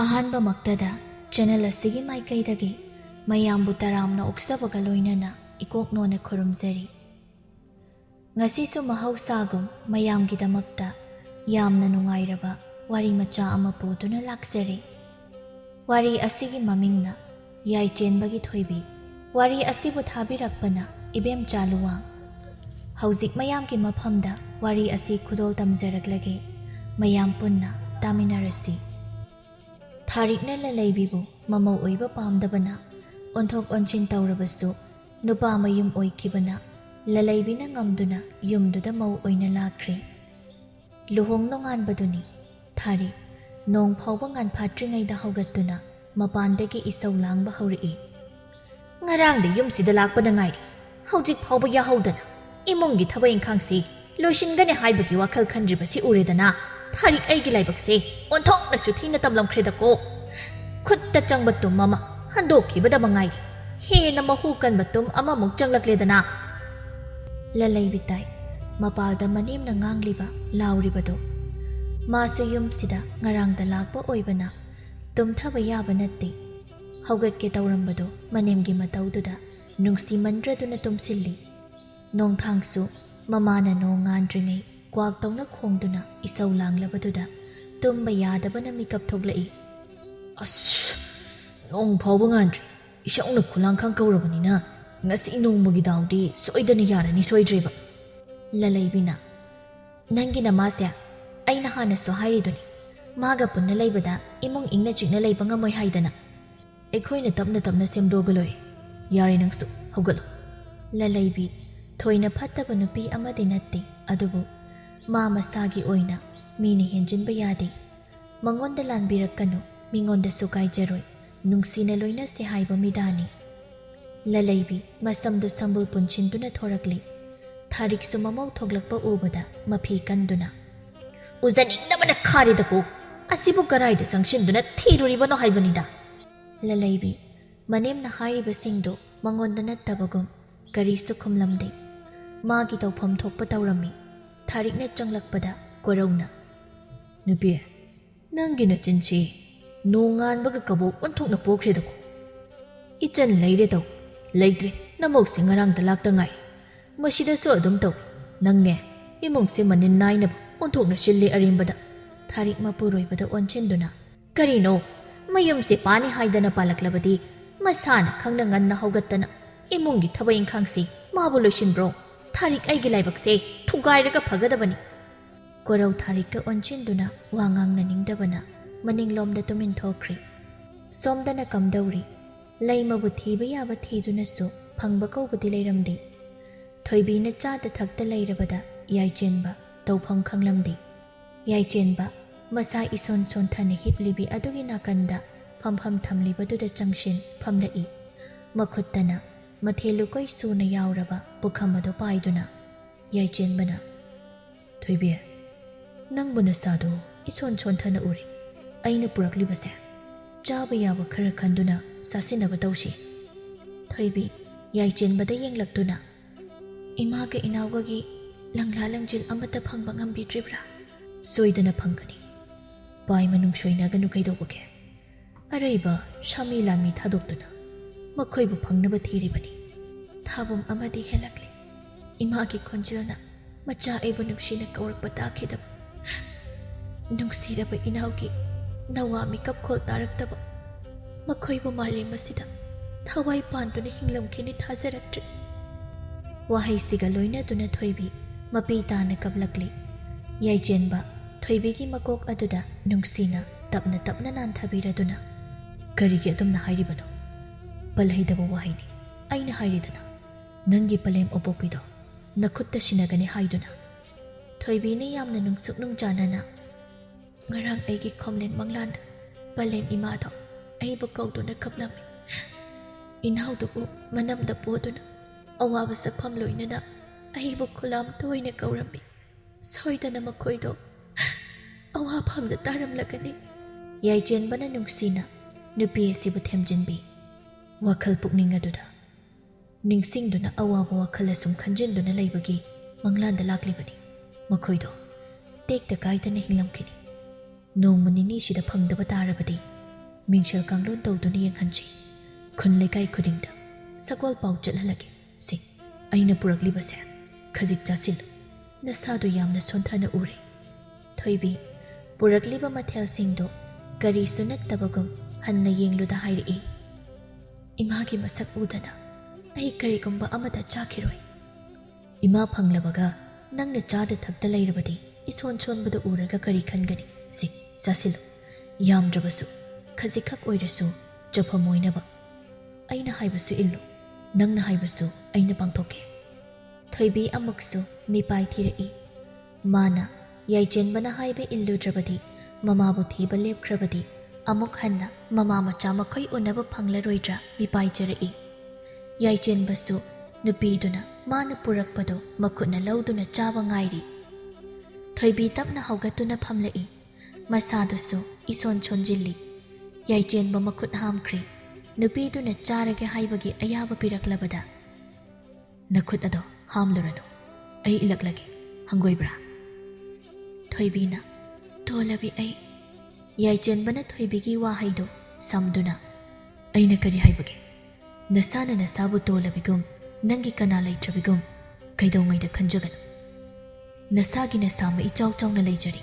ꯑꯍꯥꯟꯕ ꯃꯛꯇꯗ ꯆꯦꯅꯦꯜ ꯑꯁꯤꯒꯤ ꯃꯥꯏꯀꯩꯗꯒꯤ ꯃꯌꯥꯝꯕꯨ ꯇꯔꯥꯝꯅ ꯑꯣꯛꯆꯕꯒ ꯂꯣꯏꯅꯅ ꯏꯀꯣꯛꯅꯣꯅ ꯈꯨꯔꯨꯝꯖꯔꯤ꯫ ꯉꯁꯤꯁꯨ ꯃꯍꯧꯁꯥꯒꯨꯝ ꯃꯌꯥꯝꯒꯤꯗꯃꯛꯇ ꯌꯥꯝꯅ ꯅꯨꯡꯉꯥꯏꯔꯕ ꯋꯥꯔꯤ ꯃꯆꯥ ꯑꯃ ꯄꯨꯗꯨꯅ ꯂꯥꯛꯆꯔꯤ꯫ ꯋꯥꯔꯤ ꯑꯁꯤꯒꯤ ꯃꯃꯤꯡꯅ ꯌꯥꯏꯆꯦꯟꯕꯒꯤ ꯊꯣꯏꯕꯤ꯫ ꯋꯥꯔꯤ ꯑꯁꯤꯕꯨ ꯊꯥꯕꯤꯔꯛꯄꯅ Ibemcha Luwang꯫ ꯍꯧꯖꯤꯛ ꯃꯌꯥꯝꯒꯤ ꯃꯐꯝꯗ ꯋꯥꯔꯤ ꯑꯁꯤ ꯈꯨꯗꯣꯜ ꯇꯝꯖꯔꯛꯂꯒꯦ, ꯃꯌꯥꯝ ꯄꯨꯟꯅ ꯇꯥꯃꯤꯟꯅꯔꯁꯤ꯫ ꯊꯥꯔꯤꯛꯅ ꯂꯂꯩꯕꯤꯕꯨ ꯃꯃꯧ ꯑꯣꯏꯕ ꯄꯥꯝꯗꯕꯅ ꯑꯣꯟꯊꯣꯛ ꯑꯣꯟꯁꯤꯟ ꯇꯧꯔꯕꯁꯨ ꯅꯨꯄꯥ ꯃꯌꯨꯝ ꯑꯣꯏꯈꯤꯕꯅ ꯂꯂꯩꯕꯤꯅ ꯉꯝꯗꯨꯅ ꯌꯨꯝꯗꯨꯗ ꯃꯧ ꯑꯣꯏꯅ ꯂꯥꯛꯈ꯭ꯔꯦ꯫ ꯂꯨꯍꯣꯡ ꯅꯣꯡꯉꯥꯟꯕꯗꯨꯅꯤ ꯊꯥꯔꯤꯛ ꯅꯣꯡ ꯐꯥꯎꯕ ꯉꯥꯟꯐꯥꯠꯇ꯭ꯔꯤꯉꯩꯗ ꯍꯧꯒꯠꯇꯨꯅ ꯃꯄꯥꯟꯗꯒꯤ ꯏꯁꯧ ꯂꯥꯡꯕ ꯍꯧꯔꯛꯏ꯫ ꯉꯔꯥꯡꯗ ꯌꯨꯝꯁꯤꯗ ꯂꯥꯛꯄꯗ ꯉꯥꯏꯔꯤ, ꯍꯧꯖꯤꯛ ꯐꯥꯎꯕ ꯌꯥꯍꯧꯗꯅ ꯏꯃꯨꯡꯒꯤ ꯊꯕꯛ ꯏꯪꯈꯥꯡꯁꯤ ꯂꯣꯏꯁꯤꯟꯒꯅꯤ ꯍꯥꯏꯕꯒꯤ ꯋꯥꯈꯜ ꯈꯟꯗ꯭ꯔꯤꯕꯁꯤ ꯎꯔꯦꯗꯅ ꯊꯥꯔꯤꯛ ꯑꯩꯒꯤ ꯂꯥꯏꯕꯛꯁꯦ ꯑꯣꯟꯊꯣꯛꯅꯁꯨ ꯊꯤꯅ ꯇꯝꯂꯝꯈ꯭ꯔꯦꯗꯀꯣ꯫ ꯈꯨꯠꯇ ꯆꯪꯕ ꯇꯨꯝ ꯑꯃ ꯍꯟꯗꯣꯛꯈꯤꯕꯗ ꯃꯉꯥꯏꯔꯤ, ꯍꯦꯟꯅ ꯃꯍꯨ ꯀꯟꯕ ꯇꯨꯝ ꯑꯃꯃꯨꯛ ꯆꯪꯂꯛꯂꯦꯗꯅ꯫ ꯂꯂꯩꯕꯤ ꯇꯥꯏ ꯃꯄꯥꯜꯗ ꯃꯅꯦꯝꯅ ꯉꯥꯡꯂꯤꯕ ꯂꯥꯎꯔꯤꯕꯗꯣ꯫ ꯃꯥꯁꯨ ꯌꯨꯝꯁꯤꯗ ꯉꯔꯥꯡꯗ ꯂꯥꯛꯄ ꯑꯣꯏꯕꯅ ꯇꯨꯝꯊꯕ ꯌꯥꯕ ꯅꯠꯇꯦ꯫ ꯍꯧꯒꯠꯀꯦ ꯇꯧꯔꯝꯕꯗꯣ ꯃꯅꯦꯝꯒꯤ ꯃꯇꯧꯗꯨꯗ ꯅꯨꯡꯁꯤꯃꯟꯗ꯭ꯔꯗꯨꯅ ꯇꯨꯝꯁꯤꯜꯂꯤ꯫ ꯅꯣꯡꯊꯥꯡꯁꯨ ꯃꯃꯥꯅ ꯅꯣꯡ ꯉꯥꯟꯗ꯭ꯔꯤꯉꯩ ꯀ꯭ꯋꯥꯛ ꯇꯧꯅ ꯈꯣꯡꯗꯨꯅ ꯏꯁꯧ ꯂꯥꯡꯂꯕꯗꯨꯗ ꯇꯨꯝꯕ ꯌꯥꯗꯕꯅ ꯃꯤꯀꯞ ꯊꯣꯛꯂꯛꯏ꯫ ꯑꯁ, ꯅꯣꯡ ꯐꯥꯎꯕ ꯉꯥꯟꯗ꯭ꯔꯤ, ꯏꯁꯧꯅ ꯈꯨꯂꯥꯡꯈꯥꯡ ꯀꯧꯔꯕꯅꯤꯅ ꯉꯁꯤ ꯅꯣꯡꯃꯒꯤ ꯗꯥꯎꯗꯤ ꯁꯣꯏꯗꯅ ꯌꯥꯔꯅꯤ ꯁꯣꯏꯗ꯭ꯔꯦꯕ꯫ ꯂꯂꯩꯕꯤꯅ ꯅꯪꯒꯤ ꯅꯃꯥꯁꯦ ꯑꯩꯅ ꯍꯥꯟꯅꯁꯨ ꯍꯥꯏꯔꯤꯗꯨꯅꯤ, ꯃꯥꯒ ꯄꯨꯟꯅ ꯂꯩꯕꯗ ꯏꯃꯨꯡ ꯏꯪꯅ ꯆꯤꯛꯅ ꯂꯩꯕ ꯉꯝꯃꯣꯏ ꯍꯥꯏꯗꯅ꯫ ꯑꯩꯈꯣꯏꯅ ꯇꯞꯅ ꯇꯞꯅ ꯁꯦꯝꯗꯣꯛꯑꯒ ꯂꯣꯏꯔꯦ, ꯌꯥꯔꯦ ꯅꯪꯁꯨ ꯍꯧꯒꯠꯂꯣ꯫ ꯂꯂꯩꯕꯤ ꯊꯣꯏꯅ ꯐꯠꯇꯕ ꯅꯨꯄꯤ ꯑꯃꯗꯤ ꯅꯠꯇꯦ, ꯑꯗꯨꯕꯨ ꯃꯥ ꯃꯁꯥꯒꯤ ꯑꯣꯏꯅ ꯃꯤꯅ ꯍꯦꯟꯖꯤꯟꯕ ꯌꯥꯗꯦ꯫ ꯃꯉꯣꯟꯗ ꯂꯥꯟꯕꯤꯔꯛꯀꯅꯨ, ꯃꯤꯉꯣꯟꯗꯁꯨ ꯀꯥꯏꯖꯔꯣꯏ, ꯅꯨꯡꯁꯤꯅ ꯂꯣꯏꯅꯁꯦ ꯍꯥꯏꯕ ꯃꯤꯗꯥꯅꯤ꯫ ꯂꯂꯩꯕꯤ ꯃꯁꯝꯗꯨ ꯁꯝꯕꯨꯜ ꯄꯨꯟꯁꯤꯟꯗꯨꯅ ꯊꯣꯔꯛꯂꯤ꯫ ꯊꯥꯔꯤꯛꯁꯨ ꯃꯃꯧ ꯊꯣꯛꯂꯛꯄ ꯎꯕꯗ ꯃꯐꯤ ꯀꯟꯗꯨꯅ ꯎꯖꯅꯤꯡꯗꯕꯅ ꯈꯥꯔꯦꯗꯀꯣ, ꯑꯁꯤꯕꯨ ꯀꯔꯥꯏꯗ ꯆꯪꯁꯤꯟꯗꯨꯅ ꯊꯤꯔꯨꯔꯤꯕꯅꯣ ꯍꯥꯏꯕꯅꯤꯗ꯫ ꯂꯂꯩꯕꯤ ꯃꯅꯦꯝꯅ ꯍꯥꯏꯔꯤꯕꯁꯤꯡꯗꯨ ꯃꯉꯣꯟꯗ ꯅꯠꯇꯕꯒꯨꯝ ꯀꯔꯤꯁꯨ ꯈꯨꯝꯂꯝꯗꯦ꯫ ꯃꯥꯒꯤ ꯇꯧꯐꯝ ꯊꯣꯛꯄ ꯇꯧꯔꯝꯃꯤ꯫ ꯊꯥꯔꯤꯛꯅ ꯆꯪꯂꯛꯄꯗ ꯀꯣꯔꯧꯅ ꯅꯨꯄꯤ, ꯅꯪꯒꯤ ꯅꯆꯤꯟꯁꯤ ꯅꯣꯡꯉꯥꯟꯕꯒ ꯀꯕꯣꯛ ꯑꯣꯟꯊꯣꯛꯅ ꯄꯣꯛꯈ꯭ꯔꯦꯗꯀꯣ꯫ ꯏꯆꯟ ꯂꯩꯔꯦ ꯇꯧ, ꯂꯩꯇ꯭ꯔꯦ ꯅꯃꯧꯁꯦ ꯉꯔꯥꯡꯗ ꯂꯥꯛꯇ ꯉꯥꯏꯔꯤ, ꯃꯁꯤꯗꯁꯨ ꯑꯗꯨꯝ ꯇꯧ꯫ ꯅꯪꯅꯦ ꯏꯃꯨꯡꯁꯦ ꯃꯅꯤꯟ ꯅꯥꯏꯅꯕ ꯑꯣꯟꯊꯣꯛꯅ ꯁꯤꯜꯂꯤ ꯑꯔꯦꯝꯕꯗ꯫ ꯊꯥꯔꯤꯛ ꯃꯄꯨꯔꯣꯏꯕꯗ ꯑꯣꯟꯁꯤꯟꯗꯨꯅ ꯀꯔꯤꯅꯣ, ꯃꯌꯨꯝꯁꯦ ꯄꯥꯅꯤ ꯍꯥꯏꯗꯅ ꯄꯥꯜꯂꯛꯂꯕꯗꯤ ꯃꯁꯥꯅ ꯈꯪꯅ ꯉꯟꯅ ꯍꯧꯒꯠꯇꯅ ꯏꯃꯨꯡꯒꯤ ꯊꯕꯛ ꯏꯪꯈꯥꯡꯁꯤ ꯃꯥꯕꯨ ꯂꯣꯏꯁꯤꯟꯕ꯭ꯔꯣ? ꯊꯥꯔꯤꯛ ꯑꯩꯒꯤ ꯂꯥꯏꯕꯛꯁꯦ ꯊꯨꯒꯥꯏꯔꯒ ꯐꯒꯗꯕꯅꯤ꯫ ꯀꯣꯔꯧ ꯊꯥꯔꯤꯛꯀ ꯑꯣꯟꯁꯤꯟꯗꯨꯅ ꯋꯥ ꯉꯥꯡꯅꯅꯤꯡꯗꯕꯅ ꯃꯅꯤꯡꯂꯣꯝꯗ ꯇꯨꯃꯤꯟ ꯊꯣꯛꯈ꯭ꯔꯤ꯫ ꯁꯣꯝꯗꯅ ꯀꯝꯗꯧꯔꯤ? ꯂꯩꯃꯕꯨ ꯊꯤꯕ ꯌꯥꯕ ꯊꯤꯗꯨꯅꯁꯨ ꯐꯪꯕ ꯀꯧꯕꯗꯤ ꯂꯩꯔꯝꯗꯦ꯫ ꯊꯣꯏꯕꯤꯅ ꯆꯥꯗ ꯊꯛꯇ ꯂꯩꯔꯕꯗ ꯌꯥꯏꯆꯦꯟꯕ ꯇꯧꯐꯝ ꯈꯪꯂꯝꯗꯦ꯫ ꯌꯥꯏꯆꯦꯟꯕ ꯃꯁꯥ ꯏꯁꯣꯟ ꯁꯣꯟꯊꯅ ꯍꯤꯞꯂꯤꯕꯤ ꯑꯗꯨꯒꯤ ꯅꯥꯀꯟꯗ ꯐꯝꯐꯝ ꯊꯝꯂꯤꯕꯗꯨꯗ ꯆꯪꯁꯤꯟ ꯐꯝꯂꯛꯏ꯫ ꯃꯈꯨꯠꯇꯅ ꯃꯊꯦꯜ ꯂꯨꯀꯣꯏ ꯁꯨꯅ ꯌꯥꯎꯔꯕ ꯄꯨꯈꯝ ꯑꯗꯨ ꯄꯥꯏꯗꯨꯅ ꯌꯥꯏꯆꯦꯟꯕꯅ ꯊꯣꯏꯕꯤ, ꯅꯪꯕꯨ ꯅꯁꯥꯗꯣ ꯏꯁꯣꯟ ꯁꯣꯟꯊꯅ ꯎꯔꯦ, ꯑꯩꯅ ꯄꯨꯔꯛꯂꯤꯕꯁꯦ ꯆꯥꯕ ꯌꯥꯕ ꯈꯔ ꯈꯟꯗꯨꯅ ꯆꯥꯁꯤꯟꯅꯕ ꯇꯧꯁꯤ꯫ ꯊꯣꯏꯕꯤ ꯌꯥꯏꯆꯦꯟꯕꯗ ꯌꯦꯡꯂꯛꯇꯨꯅ ꯏꯃꯥꯒ ꯏꯅꯥꯎꯒꯒꯤ ꯂꯪꯂꯥ ꯂꯪꯖꯤꯜ ꯑꯃꯠꯇ ꯐꯪꯕ ꯉꯝꯕꯤꯗ꯭ꯔꯤꯕ꯭ꯔꯥ? ꯁꯣꯏꯗꯅ ꯐꯪꯒꯅꯤ, ꯄꯥꯏ ꯃꯅꯨꯡ ꯁꯣꯏꯅꯒꯅꯨ ꯀꯩꯗꯧꯕꯒꯦ? ꯑꯔꯩꯕ ꯁꯥꯃꯤ ꯂꯥꯟꯃꯤ ꯊꯥꯗꯣꯛꯇꯨꯅ ꯃꯈꯣꯏꯕꯨ ꯐꯪꯅꯕ ꯊꯤꯔꯤꯕꯅꯤ꯫ ꯊꯥꯕꯨꯝ ꯑꯃꯗꯤ ꯍꯦꯜꯂꯛꯂꯤ꯫ ꯏꯃꯥꯒꯤ ꯈꯣꯟꯖꯦꯜꯅ ꯃꯆꯥ ꯑꯩꯕꯨ ꯅꯨꯡꯁꯤꯅ ꯀꯧꯔꯛꯄ ꯇꯥꯈꯤꯗꯕ, ꯅꯨꯡꯁꯤꯔꯕ ꯏꯅꯥꯎꯒꯤ ꯅꯋꯥ ꯃꯤꯀꯞ ꯈꯣꯜ ꯇꯥꯔꯛꯇꯕ, ꯃꯈꯣꯏꯕꯨ ꯃꯥꯂꯦꯝ ꯑꯁꯤꯗ ꯊꯋꯥꯏ ꯄꯥꯟꯗꯨꯅ ꯍꯤꯡꯂꯝꯈꯤꯅꯤ ꯊꯥꯖꯔꯛꯇ꯭ꯔꯦ꯫ ꯋꯥꯍꯩꯁꯤꯒ ꯂꯣꯏꯅꯗꯨꯅ ꯊꯣꯏꯕꯤ ꯃꯄꯤ ꯇꯥꯅ ꯀꯞꯂꯛꯂꯤ꯫ ꯌꯥꯏꯆꯦꯟꯕ ꯊꯣꯏꯕꯤꯒꯤ ꯃꯀꯣꯛ ꯑꯗꯨꯗ ꯅꯨꯡꯁꯤꯅ ꯇꯞꯅ ꯇꯞꯅ ꯅꯥꯟꯊꯕꯤꯔꯗꯨꯅ ꯀꯔꯤꯒꯤ ꯑꯗꯨꯝꯅ ꯍꯥꯏꯔꯤꯕꯅꯣ? ꯄꯜꯍꯩꯗꯕ ꯋꯥꯍꯩꯅꯤ, ꯑꯩꯅ ꯍꯥꯏꯔꯤꯗꯅ ꯅꯪꯒꯤ ꯄꯂꯦꯝ ꯑꯄꯣꯛꯄꯤꯗꯣ ꯅꯈꯨꯠꯇ ꯁꯤꯟꯅꯒꯅꯤ ꯍꯥꯏꯗꯨꯅ꯫ ꯊꯣꯏꯕꯤꯅ ꯌꯥꯝꯅ ꯅꯨꯡꯁꯨꯛ ꯅꯨꯡꯖꯥꯅꯅ ꯉꯔꯥꯡ ꯑꯩꯒꯤ ꯈꯣꯝꯂꯦꯟ ꯃꯪꯂꯥꯟꯗ ꯄꯂꯦꯝ ꯏꯃꯥꯗꯣ ꯑꯩꯕꯨ ꯀꯧꯗꯨꯅ ꯀꯞꯂꯝꯃꯤ꯫ ꯏꯅꯥꯎꯗꯨꯕꯨ ꯃꯅꯝꯗ ꯄꯣꯗꯨꯅ ꯑꯋꯥꯕ ꯁꯛꯐꯝ ꯂꯣꯏꯅꯅ ꯑꯩꯕꯨ ꯈꯨꯂꯥꯝ ꯇꯣꯏꯅ ꯀꯧꯔꯝꯃꯤ꯫ ꯁꯣꯏꯗꯅ ꯃꯈꯣꯏꯗꯣ ꯑꯋꯥꯐꯝꯗ ꯇꯥꯔꯝꯂꯒꯅꯤ꯫ ꯌꯥꯏꯆꯦꯟꯕꯅ ꯅꯨꯡꯁꯤꯅ ꯅꯨꯄꯤ ꯑꯁꯤꯕꯨ ꯊꯦꯝꯖꯤꯟꯕꯤ꯫ ꯋꯥꯈꯜ ꯄꯨꯛꯅꯤꯡ ꯑꯗꯨꯗ ꯅꯤꯡꯁꯤꯡꯗꯨꯅ ꯑꯋꯥꯕ ꯋꯥꯈꯜ ꯑꯁꯨꯝ ꯈꯟꯖꯤꯟꯗꯨꯅ ꯂꯩꯕꯒꯤ ꯃꯪꯂꯥꯟꯗ ꯂꯥꯛꯂꯤꯕꯅꯤ꯫ ꯃꯈꯣꯏꯗꯣ ꯇꯦꯛꯇ ꯀꯥꯏꯗꯅ ꯍꯤꯡꯂꯝꯈꯤꯅꯤ꯫ ꯅꯣꯡꯃ ꯅꯤꯅꯤꯁꯤꯗ ꯐꯪꯗꯕ ꯇꯥꯔꯕꯗꯤ ꯃꯤꯡꯁꯦꯜ ꯀꯥꯡꯂꯣꯟ ꯇꯧꯗꯨꯅ ꯌꯦꯡꯍꯟꯁꯤ ꯈꯨꯟ ꯂꯩꯀꯥꯏ ꯈꯨꯗꯤꯡꯗ ꯁꯒꯣꯜ ꯄꯥꯎ ꯆꯠꯍꯜꯂꯒꯦ ꯁꯤ ꯑꯩꯅ ꯄꯨꯔꯛꯂꯤꯕꯁꯦ ꯈꯖꯤꯛ ꯆꯥꯁꯤꯜꯂꯨ ꯅꯁꯥꯗꯨ ꯌꯥꯝꯅ ꯁꯣꯟꯊꯅ ꯎꯔꯦ ꯊꯣꯏꯕꯤ ꯄꯨꯔꯛꯂꯤꯕ ꯃꯊꯦꯜꯁꯤꯡꯗꯨ ꯀꯔꯤꯁꯨ ꯅꯠꯇꯕꯒꯨꯝ ꯍꯟꯅ ꯌꯦꯡꯂꯨꯗ ꯍꯥꯏꯔꯛꯏ ꯏꯃꯥꯒꯤ ꯃꯁꯛ ꯎꯗꯅ ꯑꯩ ꯀꯔꯤꯒꯨꯝꯕ ꯑꯃꯗ ꯆꯥꯈꯤꯔꯣꯏ ꯏꯃꯥ ꯐꯪꯂꯕꯒ ꯅꯪꯅ ꯆꯥꯗ ꯊꯛꯇ ꯂꯩꯔꯕꯗꯤ ꯏꯁꯣꯟ ꯁꯣꯟꯕꯗ ꯎꯔꯒ ꯀꯔꯤ ꯈꯟꯒꯅꯤ ꯁꯤ ꯆꯥꯁꯤꯜꯂꯨ ꯌꯥꯝꯗ꯭ꯔꯕꯁꯨ ꯈꯖꯤꯛꯈꯛ ꯑꯣꯏꯔꯁꯨ ꯆꯐꯝ ꯑꯣꯏꯅꯕ ꯑꯩꯅ ꯍꯥꯏꯕꯁꯨ ꯏꯜꯂꯨ ꯅꯪꯅ ꯍꯥꯏꯕꯁꯨ ꯑꯩꯅ ꯄꯥꯡꯊꯣꯛꯀꯦ ꯊꯣꯏꯕꯤ ꯑꯃꯨꯛꯁꯨ ꯃꯤꯄꯥꯏ ꯊꯤꯔꯛꯏ ꯃꯥꯅ ꯌꯥꯏꯆꯦꯟꯕꯅ ꯍꯥꯏꯕ ꯏꯜꯂꯨꯗ꯭ꯔꯕꯗꯤ ꯃꯃꯥꯕꯨ ꯊꯤꯕ ꯂꯦꯞꯈ꯭ꯔꯕꯗꯤ ꯑꯃꯨꯛ ꯍꯟꯅ ꯃꯃꯥ ꯃꯆꯥ ꯃꯈꯣꯏ ꯎꯅꯕ ꯐꯪꯂꯔꯣꯏꯗ꯭ꯔꯥ ꯃꯤꯄꯥꯏꯖꯔꯛꯏ ꯌꯥꯏꯆꯦꯟꯕꯁꯨ ꯅꯨꯄꯤꯗꯨꯅ ꯃꯥꯅ ꯄꯨꯔꯛꯄꯗꯣ ꯃꯈꯨꯠꯅ ꯂꯧꯗꯨꯅ ꯆꯥꯕ ꯉꯥꯏꯔꯤ ꯊꯣꯏꯕꯤ ꯇꯞꯅ ꯍꯧꯒꯠꯇꯨꯅ ꯐꯝꯂꯛꯏ ꯃꯁꯥꯗꯨꯁꯨ ꯏꯁꯣꯟ ꯁꯣꯟꯖꯤꯜꯂꯤ ꯌꯥꯏꯆꯦꯟꯕ ꯃꯈꯨꯠ ꯍꯥꯝꯈ꯭ꯔꯤ ꯅꯨꯄꯤꯗꯨꯅ ꯆꯥꯔꯒꯦ ꯍꯥꯏꯕꯒꯤ ꯑꯌꯥꯕ ꯄꯤꯔꯛꯂꯕꯗ ꯅꯈꯨꯠ ꯑꯗꯣ ꯍꯥꯝꯂꯨꯔꯅꯨ ꯑꯩ ꯏꯜꯂꯛꯂꯒꯦ ꯍꯪꯒꯣꯏꯕ꯭ꯔꯥ ꯊꯣꯏꯕꯤꯅ ꯇꯣꯜꯂꯕꯤ ꯑꯩ ꯌꯥꯏꯆꯦꯟꯕꯅ ꯊꯣꯏꯕꯤꯒꯤ ꯋꯥꯍꯩꯗꯣ ꯁꯝꯗꯨꯅ ꯑꯩꯅ ꯀꯔꯤ ꯍꯥꯏꯕꯒꯦ ꯅꯁꯥꯅ ꯅꯁꯥꯕꯨ ꯇꯣꯜꯂꯕꯤꯒꯨꯝ ꯅꯪꯒꯤ ꯀꯅꯥ ꯂꯩꯇ꯭ꯔꯕꯤꯒꯨꯝ ꯀꯩꯗꯧꯉꯩꯗ ꯈꯟꯖꯒꯅꯨ ꯅꯁꯥꯒꯤ ꯅꯁꯥꯃ ꯏꯆꯥꯎ ꯆꯥꯎꯅ ꯂꯩꯖꯔꯤ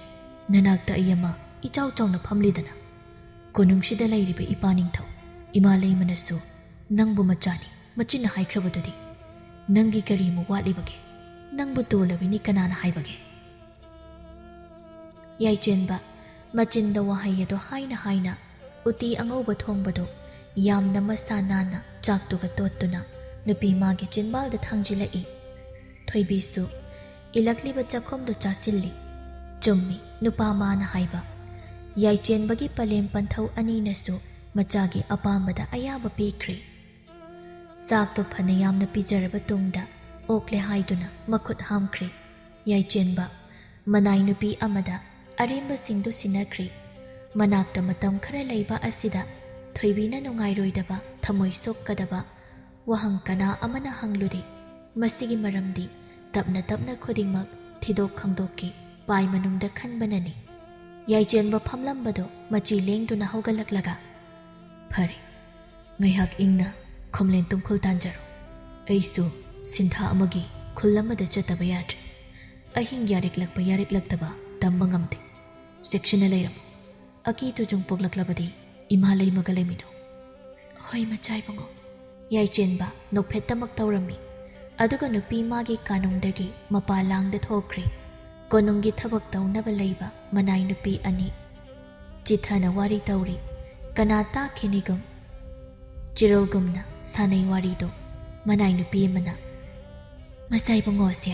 ꯅꯅꯥꯛꯇ ꯑꯩ ꯑꯃ ꯏꯆꯥꯎ ꯆꯥꯎꯅ ꯐꯝꯂꯤꯗꯅ ꯀꯣꯅꯨꯡꯁꯤꯗ ꯂꯩꯔꯤꯕ ꯏꯄꯥ ꯅꯤꯡꯊꯧ ꯏꯃꯥ ꯂꯩꯃꯅꯁꯨ ꯅꯪꯕꯨ ꯃꯆꯥꯅꯤ ꯃꯆꯤꯟꯅ ꯍꯥꯏꯈ꯭ꯔꯕꯗꯨꯗꯤ ꯅꯪꯒꯤ ꯀꯔꯤꯃꯨꯛ ꯋꯥꯠꯂꯤꯕꯒꯦ ꯅꯪꯕꯨ ꯇꯣꯜꯂꯕꯤꯅꯤ ꯀꯅꯥꯅ ꯍꯥꯏꯕꯒꯦ ꯌꯥꯏꯆꯦꯟꯕ ꯃꯆꯤꯟꯗ ꯋꯥꯍꯩ ꯑꯗꯣ ꯍꯥꯏꯅ ꯍꯥꯏꯅ ꯎꯇꯤ ꯑꯉꯧꯕ ꯊꯣꯡꯕꯗꯣ ꯌꯥꯝꯅ ꯃꯁꯥ ꯅꯥꯟꯅ ꯆꯥꯛꯇꯨꯒ ꯇꯣꯠꯇꯨꯅ ꯅꯨꯄꯤ ꯃꯥꯒꯤ ꯆꯤꯟꯕꯥꯜꯗ ꯊꯥꯡꯖꯤꯜꯂꯛꯏ ꯊꯣꯏꯕꯤꯁꯨ ꯏꯂꯛꯂꯤꯕ ꯆꯥꯛꯈꯨꯝꯗꯨ ꯆꯥꯁꯤꯜꯂꯤ ꯆꯨꯝꯃꯤ ꯅꯨꯄꯥ ꯃꯥꯅ ꯍꯥꯏꯕ ꯌꯥꯏꯆꯦꯟꯕꯒꯤ ꯄꯂꯦꯝ ꯄꯟꯊꯧ ꯑꯅꯤꯅꯁꯨ ꯃꯆꯥꯒꯤ ꯑꯄꯥꯝꯕꯗ ꯑꯌꯥꯕ ꯄꯤꯈ꯭ꯔꯦ ꯆꯥꯛꯇꯣ ꯐꯅ ꯌꯥꯝꯅ ꯄꯤꯖꯔꯕ ꯇꯨꯡꯗ ꯑꯣꯛꯂꯦ ꯍꯥꯏꯗꯨꯅ ꯃꯈꯨꯠ ꯍꯥꯝꯈ꯭ꯔꯤ ꯌꯥꯏꯆꯦꯟꯕ ꯃꯅꯥꯏ ꯅꯨꯄꯤ ꯑꯃꯗ ꯑꯔꯦꯝꯕꯁꯤꯡꯗꯨ ꯁꯤꯟꯅꯈ꯭ꯔꯤ ꯃꯅꯥꯛꯇ ꯃꯇꯝ ꯈꯔ ꯂꯩꯕ ꯑꯁꯤꯗ ꯊꯣꯏꯕꯤꯅ ꯅꯨꯡꯉꯥꯏꯔꯣꯏꯗꯕ ꯊꯃꯣꯏ ꯁꯣꯛꯀꯗꯕ ꯋꯥꯍꯪ ꯀꯅꯥ ꯑꯃꯅ ꯍꯪꯂꯨꯗꯦ ꯃꯁꯤꯒꯤ ꯃꯔꯝꯗꯤ ꯇꯞꯅ ꯇꯞꯅ ꯈꯨꯗꯤꯡꯃꯛ ꯊꯤꯗꯣꯛ ꯈꯪꯗꯣꯛꯈꯤ ꯄꯥꯏ ꯃꯅꯨꯡꯗ ꯈꯟꯕꯅꯅꯤ ꯌꯥꯏꯆꯦꯟꯕ ꯐꯝꯂꯝꯕꯗꯣ ꯃꯆꯤ ꯂꯦꯡꯗꯨꯅ ꯍꯧꯒꯠꯂꯛꯂꯒ ꯐꯔꯦ ꯉꯩꯍꯥꯛ ꯏꯪꯅ ꯈꯣꯝꯂꯦꯟ ꯇꯨꯝꯈꯨꯜ ꯇꯥꯟꯖꯔꯣ ꯑꯩꯁꯨ ꯁꯤꯟꯊꯥ ꯑꯃꯒꯤ ꯈꯨꯜ ꯑꯃꯗ ꯆꯠꯇꯕ ꯌꯥꯗ꯭ꯔꯦ ꯑꯍꯤꯡ ꯌꯥꯔꯛꯂꯛꯄ ꯌꯥꯔꯛꯂꯛꯇꯕ ꯇꯝꯕ ꯉꯝꯗꯦ ꯆꯦꯛꯁꯤꯟꯅ ꯂꯩꯔꯝꯃꯨ ꯑꯀꯤ ꯇꯨꯖꯨꯡ ꯄꯣꯛꯂꯛꯂꯕꯗꯤ ꯏꯃꯥ ꯂꯩꯃꯒ ꯂꯩꯃꯤꯟꯅꯧ ꯍꯣꯏ ꯃꯆꯥ ꯏꯕꯨꯡꯉꯣ ꯌꯥꯏꯆꯦꯟꯕ ꯅꯣꯛꯐꯦꯠꯇꯃꯛ ꯇꯧꯔꯝꯃꯤ ꯑꯗꯨꯒ ꯅꯨꯄꯤ ꯃꯥꯒꯤ ꯀꯥꯅꯨꯡꯗꯒꯤ ꯃꯄꯥꯟꯂꯥꯡꯗ ꯊꯣꯛꯈ꯭ꯔꯤ ꯀꯣꯅꯨꯡꯒꯤ ꯊꯕꯛ ꯇꯧꯅꯕ ꯂꯩꯕ ꯃꯅꯥꯏ ꯅꯨꯄꯤ ꯑꯅꯤ ꯆꯤꯊꯅ ꯋꯥꯔꯤ ꯇꯧꯔꯤ ꯀꯅꯥ ꯇꯥꯈꯤꯅꯤꯒꯨꯝ ꯆꯤꯔꯣꯜꯒꯨꯝꯅ ꯁꯥꯅꯩ ꯋꯥꯔꯤꯗꯣ ꯃꯅꯥꯏ ꯅꯨꯄꯤ ꯑꯃꯅ ꯃꯆꯥ ꯏꯕꯨꯡꯉꯣꯁꯦ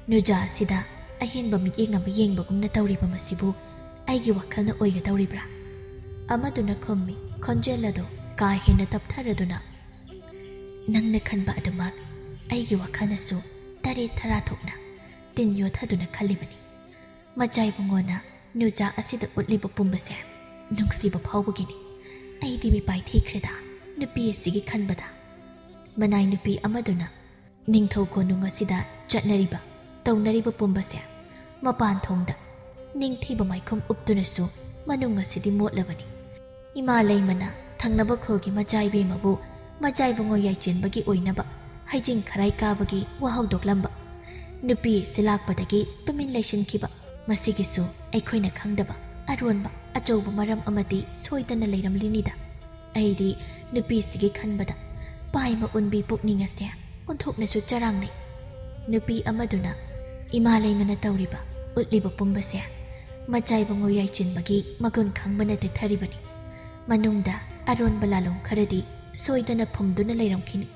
ꯅꯨꯖꯥ ꯑꯁꯤꯗ ꯑꯍꯦꯟꯕ ꯃꯤꯠꯌꯦꯡ ꯑꯃ ꯌꯦꯡꯕꯒꯨꯝꯅ ꯇꯧꯔꯤꯕ ꯃꯁꯤꯕꯨ ꯑꯩꯒꯤ ꯋꯥꯈꯜꯅ ꯑꯣꯏꯒꯗꯧꯔꯤꯕ꯭ꯔꯥ ꯑꯃꯗꯨꯅ ꯈꯨꯝꯃꯤ ꯈꯣꯟꯖꯦꯜ ꯑꯗꯣ ꯀꯥ ꯍꯦꯟꯅ ꯇꯞꯊꯔꯗꯨꯅ ꯅꯪꯅ ꯈꯟꯕ ꯑꯗꯨꯃꯛ ꯑꯩꯒꯤ ꯋꯥꯈꯜꯅꯁꯨ ꯇꯔꯦꯠ ꯊꯔꯥ ꯊꯣꯛꯅ ꯇꯤꯟ ꯌꯣꯠꯊꯗꯨꯅ ꯈꯜꯂꯤꯕꯅꯤ ꯃꯆꯥ ꯏꯕꯨꯡꯉꯣꯅ ꯅꯨꯖꯥ ꯑꯁꯤꯗ ꯎꯠꯂꯤꯕ ꯄꯨꯝꯕꯁꯦ ꯅꯨꯡꯁꯤꯕ ꯐꯥꯎꯕꯒꯤꯅꯤ ꯑꯩꯗꯤ ꯃꯤꯄꯥꯏ ꯊꯤꯈ꯭ꯔꯦꯗ ꯅꯨꯄꯤ ꯑꯁꯤꯒꯤ ꯈꯟꯕꯗ ꯃꯅꯥꯏ ꯅꯨꯄꯤ ꯑꯃꯗꯨꯅ ꯅꯤꯡꯊꯧ ꯀꯣꯅꯨꯡ ꯑꯁꯤꯗ ꯆꯠꯅꯔꯤꯕ ꯇꯧꯅꯔꯤꯕ ꯄꯨꯝꯕꯁꯦ ꯃꯄꯥꯟ ꯊꯣꯡꯗ ꯅꯤꯡꯊꯤꯕ ꯃꯥꯏꯈꯨꯝ ꯎꯞꯇꯨꯅꯁꯨ ꯃꯅꯨꯡ ꯑꯁꯤꯗꯤ ꯃꯣꯠꯂꯕꯅꯤ ꯏꯃꯥ ꯂꯩꯃꯅ ꯊꯪꯅꯕ ꯈꯨꯜꯒꯤ ꯃꯆꯥ ꯏꯕꯦꯝꯃꯕꯨ ꯃꯆꯥ ꯏꯕꯨꯡꯉꯣ ꯌꯥꯏꯆꯦꯟꯕꯒꯤ ꯑꯣꯏꯅꯕ ꯍꯩꯖꯤꯡ ꯈꯔꯥꯏ ꯀꯥꯕꯒꯤ ꯋꯥꯍꯧꯗꯣꯛꯂꯝꯕ ꯅꯨꯄꯤ ꯑꯁꯤ ꯂꯥꯛꯄꯗꯒꯤ ꯇꯨꯃꯤꯟ ꯂꯩꯁꯤꯟꯈꯤꯕ ꯃꯁꯤꯒꯤꯁꯨ ꯑꯩꯈꯣꯏꯅ ꯈꯪꯗꯕ ꯑꯔꯣꯟꯕ ꯑꯆꯧꯕ ꯃꯔꯝ ꯑꯃꯗꯤ ꯁꯣꯏꯗꯅ ꯂꯩꯔꯝꯂꯤꯅꯤꯗ ꯑꯩꯗꯤ ꯅꯨꯄꯤꯁꯤꯒꯤ ꯈꯟꯕꯗ ꯄꯥꯏꯃ ꯎꯟꯕꯤ ꯄꯨꯛꯅꯤꯡ ꯑꯁꯦ ꯑꯣꯟꯊꯣꯛꯅꯁꯨ ꯆꯔꯥꯡꯅꯩ ꯅꯨꯄꯤ ꯑꯃꯗꯨꯅ ꯏꯃꯥ ꯂꯩꯃꯅ ꯇꯧꯔꯤꯕ ꯎꯠꯂꯤꯕ ꯄꯨꯝꯕꯁꯦ ꯃꯆꯥ ꯏꯕꯨꯡꯉꯣ ꯌꯥꯏꯆꯦꯟꯕꯒꯤ ꯃꯒꯨꯟ ꯈꯪꯕꯅ ꯇꯦꯊꯔꯤꯕꯅꯤ ꯃꯅꯨꯡꯗ ꯑꯔꯣꯟꯕ ꯂꯥꯂꯣꯡ ꯈꯔꯗꯤ ꯁꯣꯏꯗꯅ ꯐꯨꯝꯗꯨꯅ ꯂꯩꯔꯝꯈꯤꯅꯤ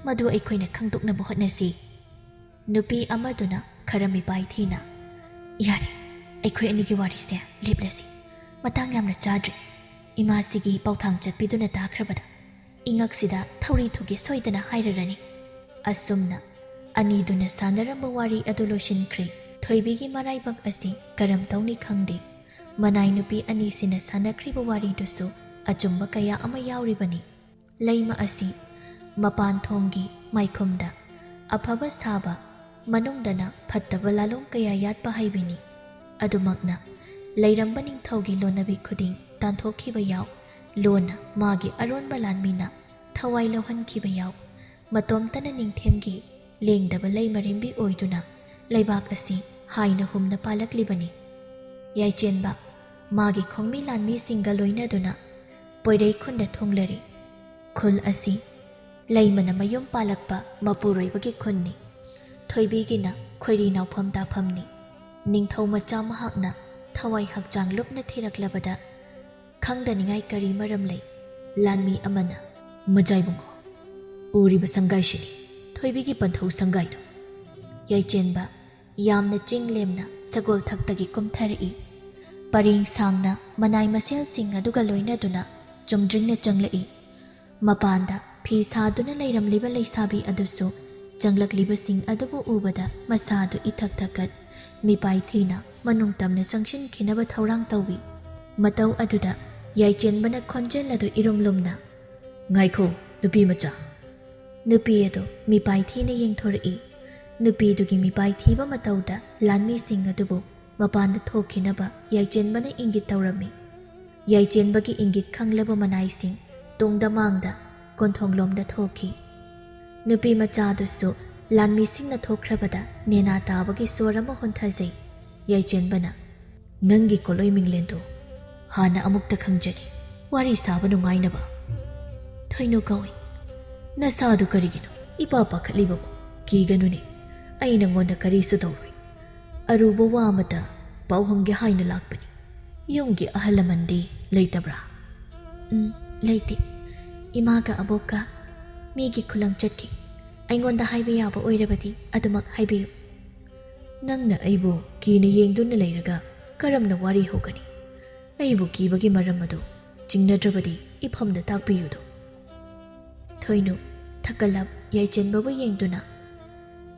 ꯃꯗꯨ ꯑꯩꯈꯣꯏꯅ ꯈꯪꯗꯣꯛꯅꯕ ꯍꯣꯠꯅꯁꯤ ꯅꯨꯄꯤ ꯑꯃꯗꯨꯅ ꯈꯔ ꯃꯤꯄꯥꯏ ꯊꯤꯅ ꯌꯥꯔꯦ ꯑꯩꯈꯣꯏ ꯑꯅꯤꯒꯤ ꯋꯥꯔꯤꯁꯦ ꯂꯦꯞꯂꯁꯤ ꯃꯇꯥꯡ ꯌꯥꯝꯅ ꯆꯥꯗ꯭ꯔꯤ ꯏꯃꯥꯁꯤꯒꯤ ꯄꯥꯎꯊꯥꯡ ꯆꯠꯄꯤꯗꯨꯅ ꯇꯥꯈ꯭ꯔꯕꯗ ꯏꯉꯛꯁꯤꯗ ꯊꯧꯔꯤ ꯊꯨꯒꯤ ꯁꯣꯏꯗꯅ ꯍꯥꯏꯔꯔꯅꯤ ꯑꯁꯨꯝꯅ ꯑꯅꯤꯗꯨꯅ ꯁꯥꯟꯅꯔꯝꯕ ꯋꯥꯔꯤ ꯑꯗꯨ ꯂꯣꯏꯁꯤꯟꯈ꯭ꯔꯦ ꯊꯣꯏꯕꯤꯒꯤ ꯃꯔꯥꯏꯕꯛ ꯑꯁꯤ ꯀꯔꯝ ꯇꯧꯅꯤ ꯈꯪꯗꯦ ꯃꯅꯥꯏ ꯅꯨꯄꯤ ꯑꯅꯤꯁꯤꯅ ꯁꯥꯟꯅꯈ꯭ꯔꯤꯕ ꯋꯥꯔꯤꯗꯨꯁꯨ ꯑꯆꯨꯝꯕ ꯀꯌꯥ ꯑꯃ ꯌꯥꯎꯔꯤꯕꯅꯤ ꯂꯩꯃ ꯑꯁꯤ ꯃꯄꯥꯟ ꯊꯣꯡꯒꯤ ꯃꯥꯏꯈꯨꯝꯗ ꯑꯐꯕ ꯁꯥꯕ ꯃꯅꯨꯡꯗꯅ ꯐꯠꯇꯕ ꯂꯥꯂꯣꯡ ꯀꯌꯥ ꯌꯥꯠꯄ ꯍꯩꯕꯤꯅꯤ ꯑꯗꯨꯃꯛꯅ ꯂꯩꯔꯝꯕ ꯅꯤꯡꯊꯧꯒꯤ ꯂꯣꯟꯅꯕꯤ ꯈꯨꯗꯤꯡ ꯇꯥꯟꯊꯣꯛꯈꯤꯕ ꯌꯥꯎ ꯂꯣꯟꯅ ꯃꯥꯒꯤ ꯑꯔꯣꯟꯕ ꯂꯥꯟꯃꯤꯅ ꯊꯋꯥꯏ ꯂꯧꯍꯟꯈꯤꯕ ꯌꯥꯎ ꯃꯇꯣꯝꯇꯅ ꯅꯤꯡꯊꯦꯝꯒꯤ ꯂꯦꯡꯗꯕ ꯂꯩ ꯃꯔꯦꯝꯕꯤ ꯑꯣꯏꯗꯨꯅ ꯂꯩꯕꯥꯛ ꯑꯁꯤ ꯍꯥꯏꯅ ꯍꯨꯝꯅ ꯄꯥꯜꯂꯛꯂꯤꯕꯅꯤ꯫ ꯌꯥꯏꯆꯦꯟꯕ ꯃꯥꯒꯤ ꯈꯣꯡꯃꯤ ꯂꯥꯟꯃꯤꯁꯤꯡꯒ ꯂꯣꯏꯅꯗꯨꯅ ꯄꯣꯏꯔꯩ ꯈꯨꯟꯗ ꯊꯨꯡꯂꯔꯤ꯫ ꯈꯨꯜ ꯑꯁꯤ ꯂꯩꯃꯅ ꯃꯌꯨꯝ ꯄꯥꯜꯂꯛꯄ ꯃꯄꯨꯔꯣꯏꯕꯒꯤ ꯈꯨꯟꯅꯤ꯫ ꯊꯣꯏꯕꯤꯒꯤꯅ ꯈꯣꯏꯔꯤ ꯅꯥꯎꯐꯝ ꯇꯥꯐꯝꯅꯤ꯫ ꯅꯤꯡꯊꯧ ꯃꯆꯥ ꯃꯍꯥꯛꯅ ꯊꯋꯥꯏ ꯍꯛꯆꯥꯡ ꯂꯨꯞꯅ ꯊꯤꯔꯛꯂꯕꯗ ꯈꯪꯗꯅꯤꯡꯉꯥꯏ ꯀꯔꯤ ꯃꯔꯝ ꯂꯩ? ꯂꯥꯟꯃꯤ ꯑꯃꯅ ꯃꯖꯥꯏꯕꯨꯡꯉꯣ, ꯎꯔꯤꯕ ꯁꯪꯒꯥꯏꯁꯤꯅꯤ ꯊꯣꯏꯕꯤꯒꯤ ꯄꯟꯊꯧ ꯁꯪꯒꯥꯏꯗꯣ꯫ ꯌꯥꯏꯆꯦꯟꯕ ꯌꯥꯝꯅ ꯆꯤꯡ ꯂꯦꯝꯅ ꯁꯒꯣꯜ ꯊꯛꯇꯒꯤ ꯀꯨꯝꯊꯔꯛꯏ꯫ ꯄꯔꯦꯡ ꯁꯥꯡꯅ ꯃꯅꯥꯏ ꯃꯁꯦꯜꯁꯤꯡ ꯑꯗꯨꯒ ꯂꯣꯏꯅꯗꯨꯅ ꯆꯨꯝꯗ꯭ꯔꯤꯡꯅ ꯆꯪꯂꯛꯏ꯫ ꯃꯄꯥꯟꯗ ꯐꯤ ꯁꯥꯗꯨꯅ ꯂꯩꯔꯝꯂꯤꯕ ꯂꯩꯁꯥꯕꯤ ꯑꯗꯨꯁꯨ ꯆꯪꯂꯛꯂꯤꯕꯁꯤꯡ ꯑꯗꯨꯕꯨ ꯎꯕꯗ ꯃꯁꯥꯗꯨ ꯏꯊꯛ ꯊꯛꯀꯠ ꯃꯤꯄꯥꯏ ꯊꯤꯅ ꯃꯅꯨꯡ ꯇꯝꯅ ꯆꯪꯁꯤꯟꯈꯤꯅꯕ ꯊꯧꯔꯥꯡ ꯇꯧꯏ꯫ ꯃꯇꯧ ꯑꯗꯨꯗ ꯌꯥꯏꯆꯦꯟꯕꯅ ꯈꯣꯟꯖꯦꯜ ꯑꯗꯨ ꯏꯔꯨꯝꯂꯨꯝꯅ ꯉꯥꯏꯈꯣ ꯅꯨꯄꯤ ꯃꯆꯥ꯫ ꯅꯨꯄꯤ ꯑꯗꯨ ꯃꯤꯄꯥꯏ ꯊꯤꯅ ꯌꯦꯡꯊꯣꯔꯛꯏ꯫ ꯅꯨꯄꯤꯗꯨꯒꯤ ꯃꯤꯄꯥꯏ ꯊꯤꯕ ꯃꯇꯧꯗ ꯂꯥꯟꯃꯤꯁꯤꯡ ꯑꯗꯨꯕꯨ ꯃꯄꯥꯟꯗ ꯊꯣꯛꯈꯤꯅꯕ ꯌꯥꯏꯆꯦꯟꯕꯅ ꯏꯪꯒꯤꯠ ꯇꯧꯔꯝꯃꯤ꯫ ꯌꯥꯏꯆꯦꯟꯕꯒꯤ ꯏꯪꯒꯤꯠ ꯈꯪꯂꯕ ꯃꯅꯥꯏꯁꯤꯡ ꯇꯨꯡꯗ ꯃꯥꯡꯗ ꯀꯣꯟꯊꯣꯡꯂꯣꯝꯗ ꯊꯣꯛꯈꯤ꯫ ꯅꯨꯄꯤ ꯃꯆꯥꯗꯨꯁꯨ ꯂꯥꯟꯃꯤꯁꯤꯡꯅ ꯊꯣꯛꯈ꯭ꯔꯕꯗ ꯅꯦꯅꯥ ꯇꯥꯕꯒꯤ ꯁꯣꯔ ꯑꯃ ꯍꯣꯟꯊꯖꯩ꯫ ꯌꯥꯏꯆꯦꯟꯕꯅ ꯅꯪꯒꯤ ꯀꯣꯂꯣꯏ ꯃꯤꯡꯂꯦꯟꯗꯣ ꯍꯥꯟꯅ ꯑꯃꯨꯛꯇ ꯈꯪꯖꯒꯦ, ꯋꯥꯔꯤ ꯁꯥꯕ ꯅꯨꯡꯉꯥꯏꯅꯕ꯫ ꯊꯣꯏꯅꯨ ꯀꯧꯏ꯫ ꯅꯁꯥꯗꯨ ꯀꯔꯤꯒꯤꯅꯣ ꯏꯄꯥ ꯄꯥꯈꯠꯂꯤꯕꯕꯨ? ꯀꯤꯒꯅꯨꯅꯦ, ꯑꯩ ꯅꯪꯉꯣꯟꯗ ꯀꯔꯤꯁꯨ ꯇꯧꯔꯣꯏ꯫ ꯑꯔꯨꯕ ꯋꯥ ꯑꯃꯇ ꯄꯥꯎ ꯍꯪꯒꯦ ꯍꯥꯏꯅ ꯂꯥꯛꯄꯅꯤ꯫ ꯌꯨꯝꯒꯤ ꯑꯍꯜ ꯂꯃꯟꯗꯤ ꯂꯩꯇꯕ꯭ꯔꯥ? ꯂꯩꯇꯦ꯫ ꯏꯃꯥꯒ ꯑꯕꯣꯛꯀ ꯃꯤꯒꯤ ꯈꯨꯂꯪ ꯆꯠꯈꯤ꯫ ꯑꯩꯉꯣꯟꯗ ꯍꯥꯏꯕ ꯌꯥꯕ ꯑꯣꯏꯔꯕꯗꯤ ꯑꯗꯨꯃꯛ ꯍꯥꯏꯕꯤꯌꯨ꯫ ꯅꯪꯅ ꯑꯩꯕꯨ ꯀꯤꯅ ꯌꯦꯡꯗꯨꯅ ꯂꯩꯔꯒ ꯀꯔꯝꯅ ꯋꯥꯔꯤ ꯍꯧꯒꯅꯤ? ꯑꯩꯕꯨ ꯀꯤꯕꯒꯤ ꯃꯔꯝ ꯑꯗꯨ ꯆꯤꯡꯅꯗ꯭ꯔꯕꯗꯤ ꯏꯐꯝꯗ ꯇꯥꯛꯄꯤꯌꯨꯗꯣ꯫ ꯊꯣꯏꯅꯨ ꯊꯛꯀꯂꯞ ꯌꯥꯏꯆꯦꯟꯕꯕꯨ ꯌꯦꯡꯗꯨꯅ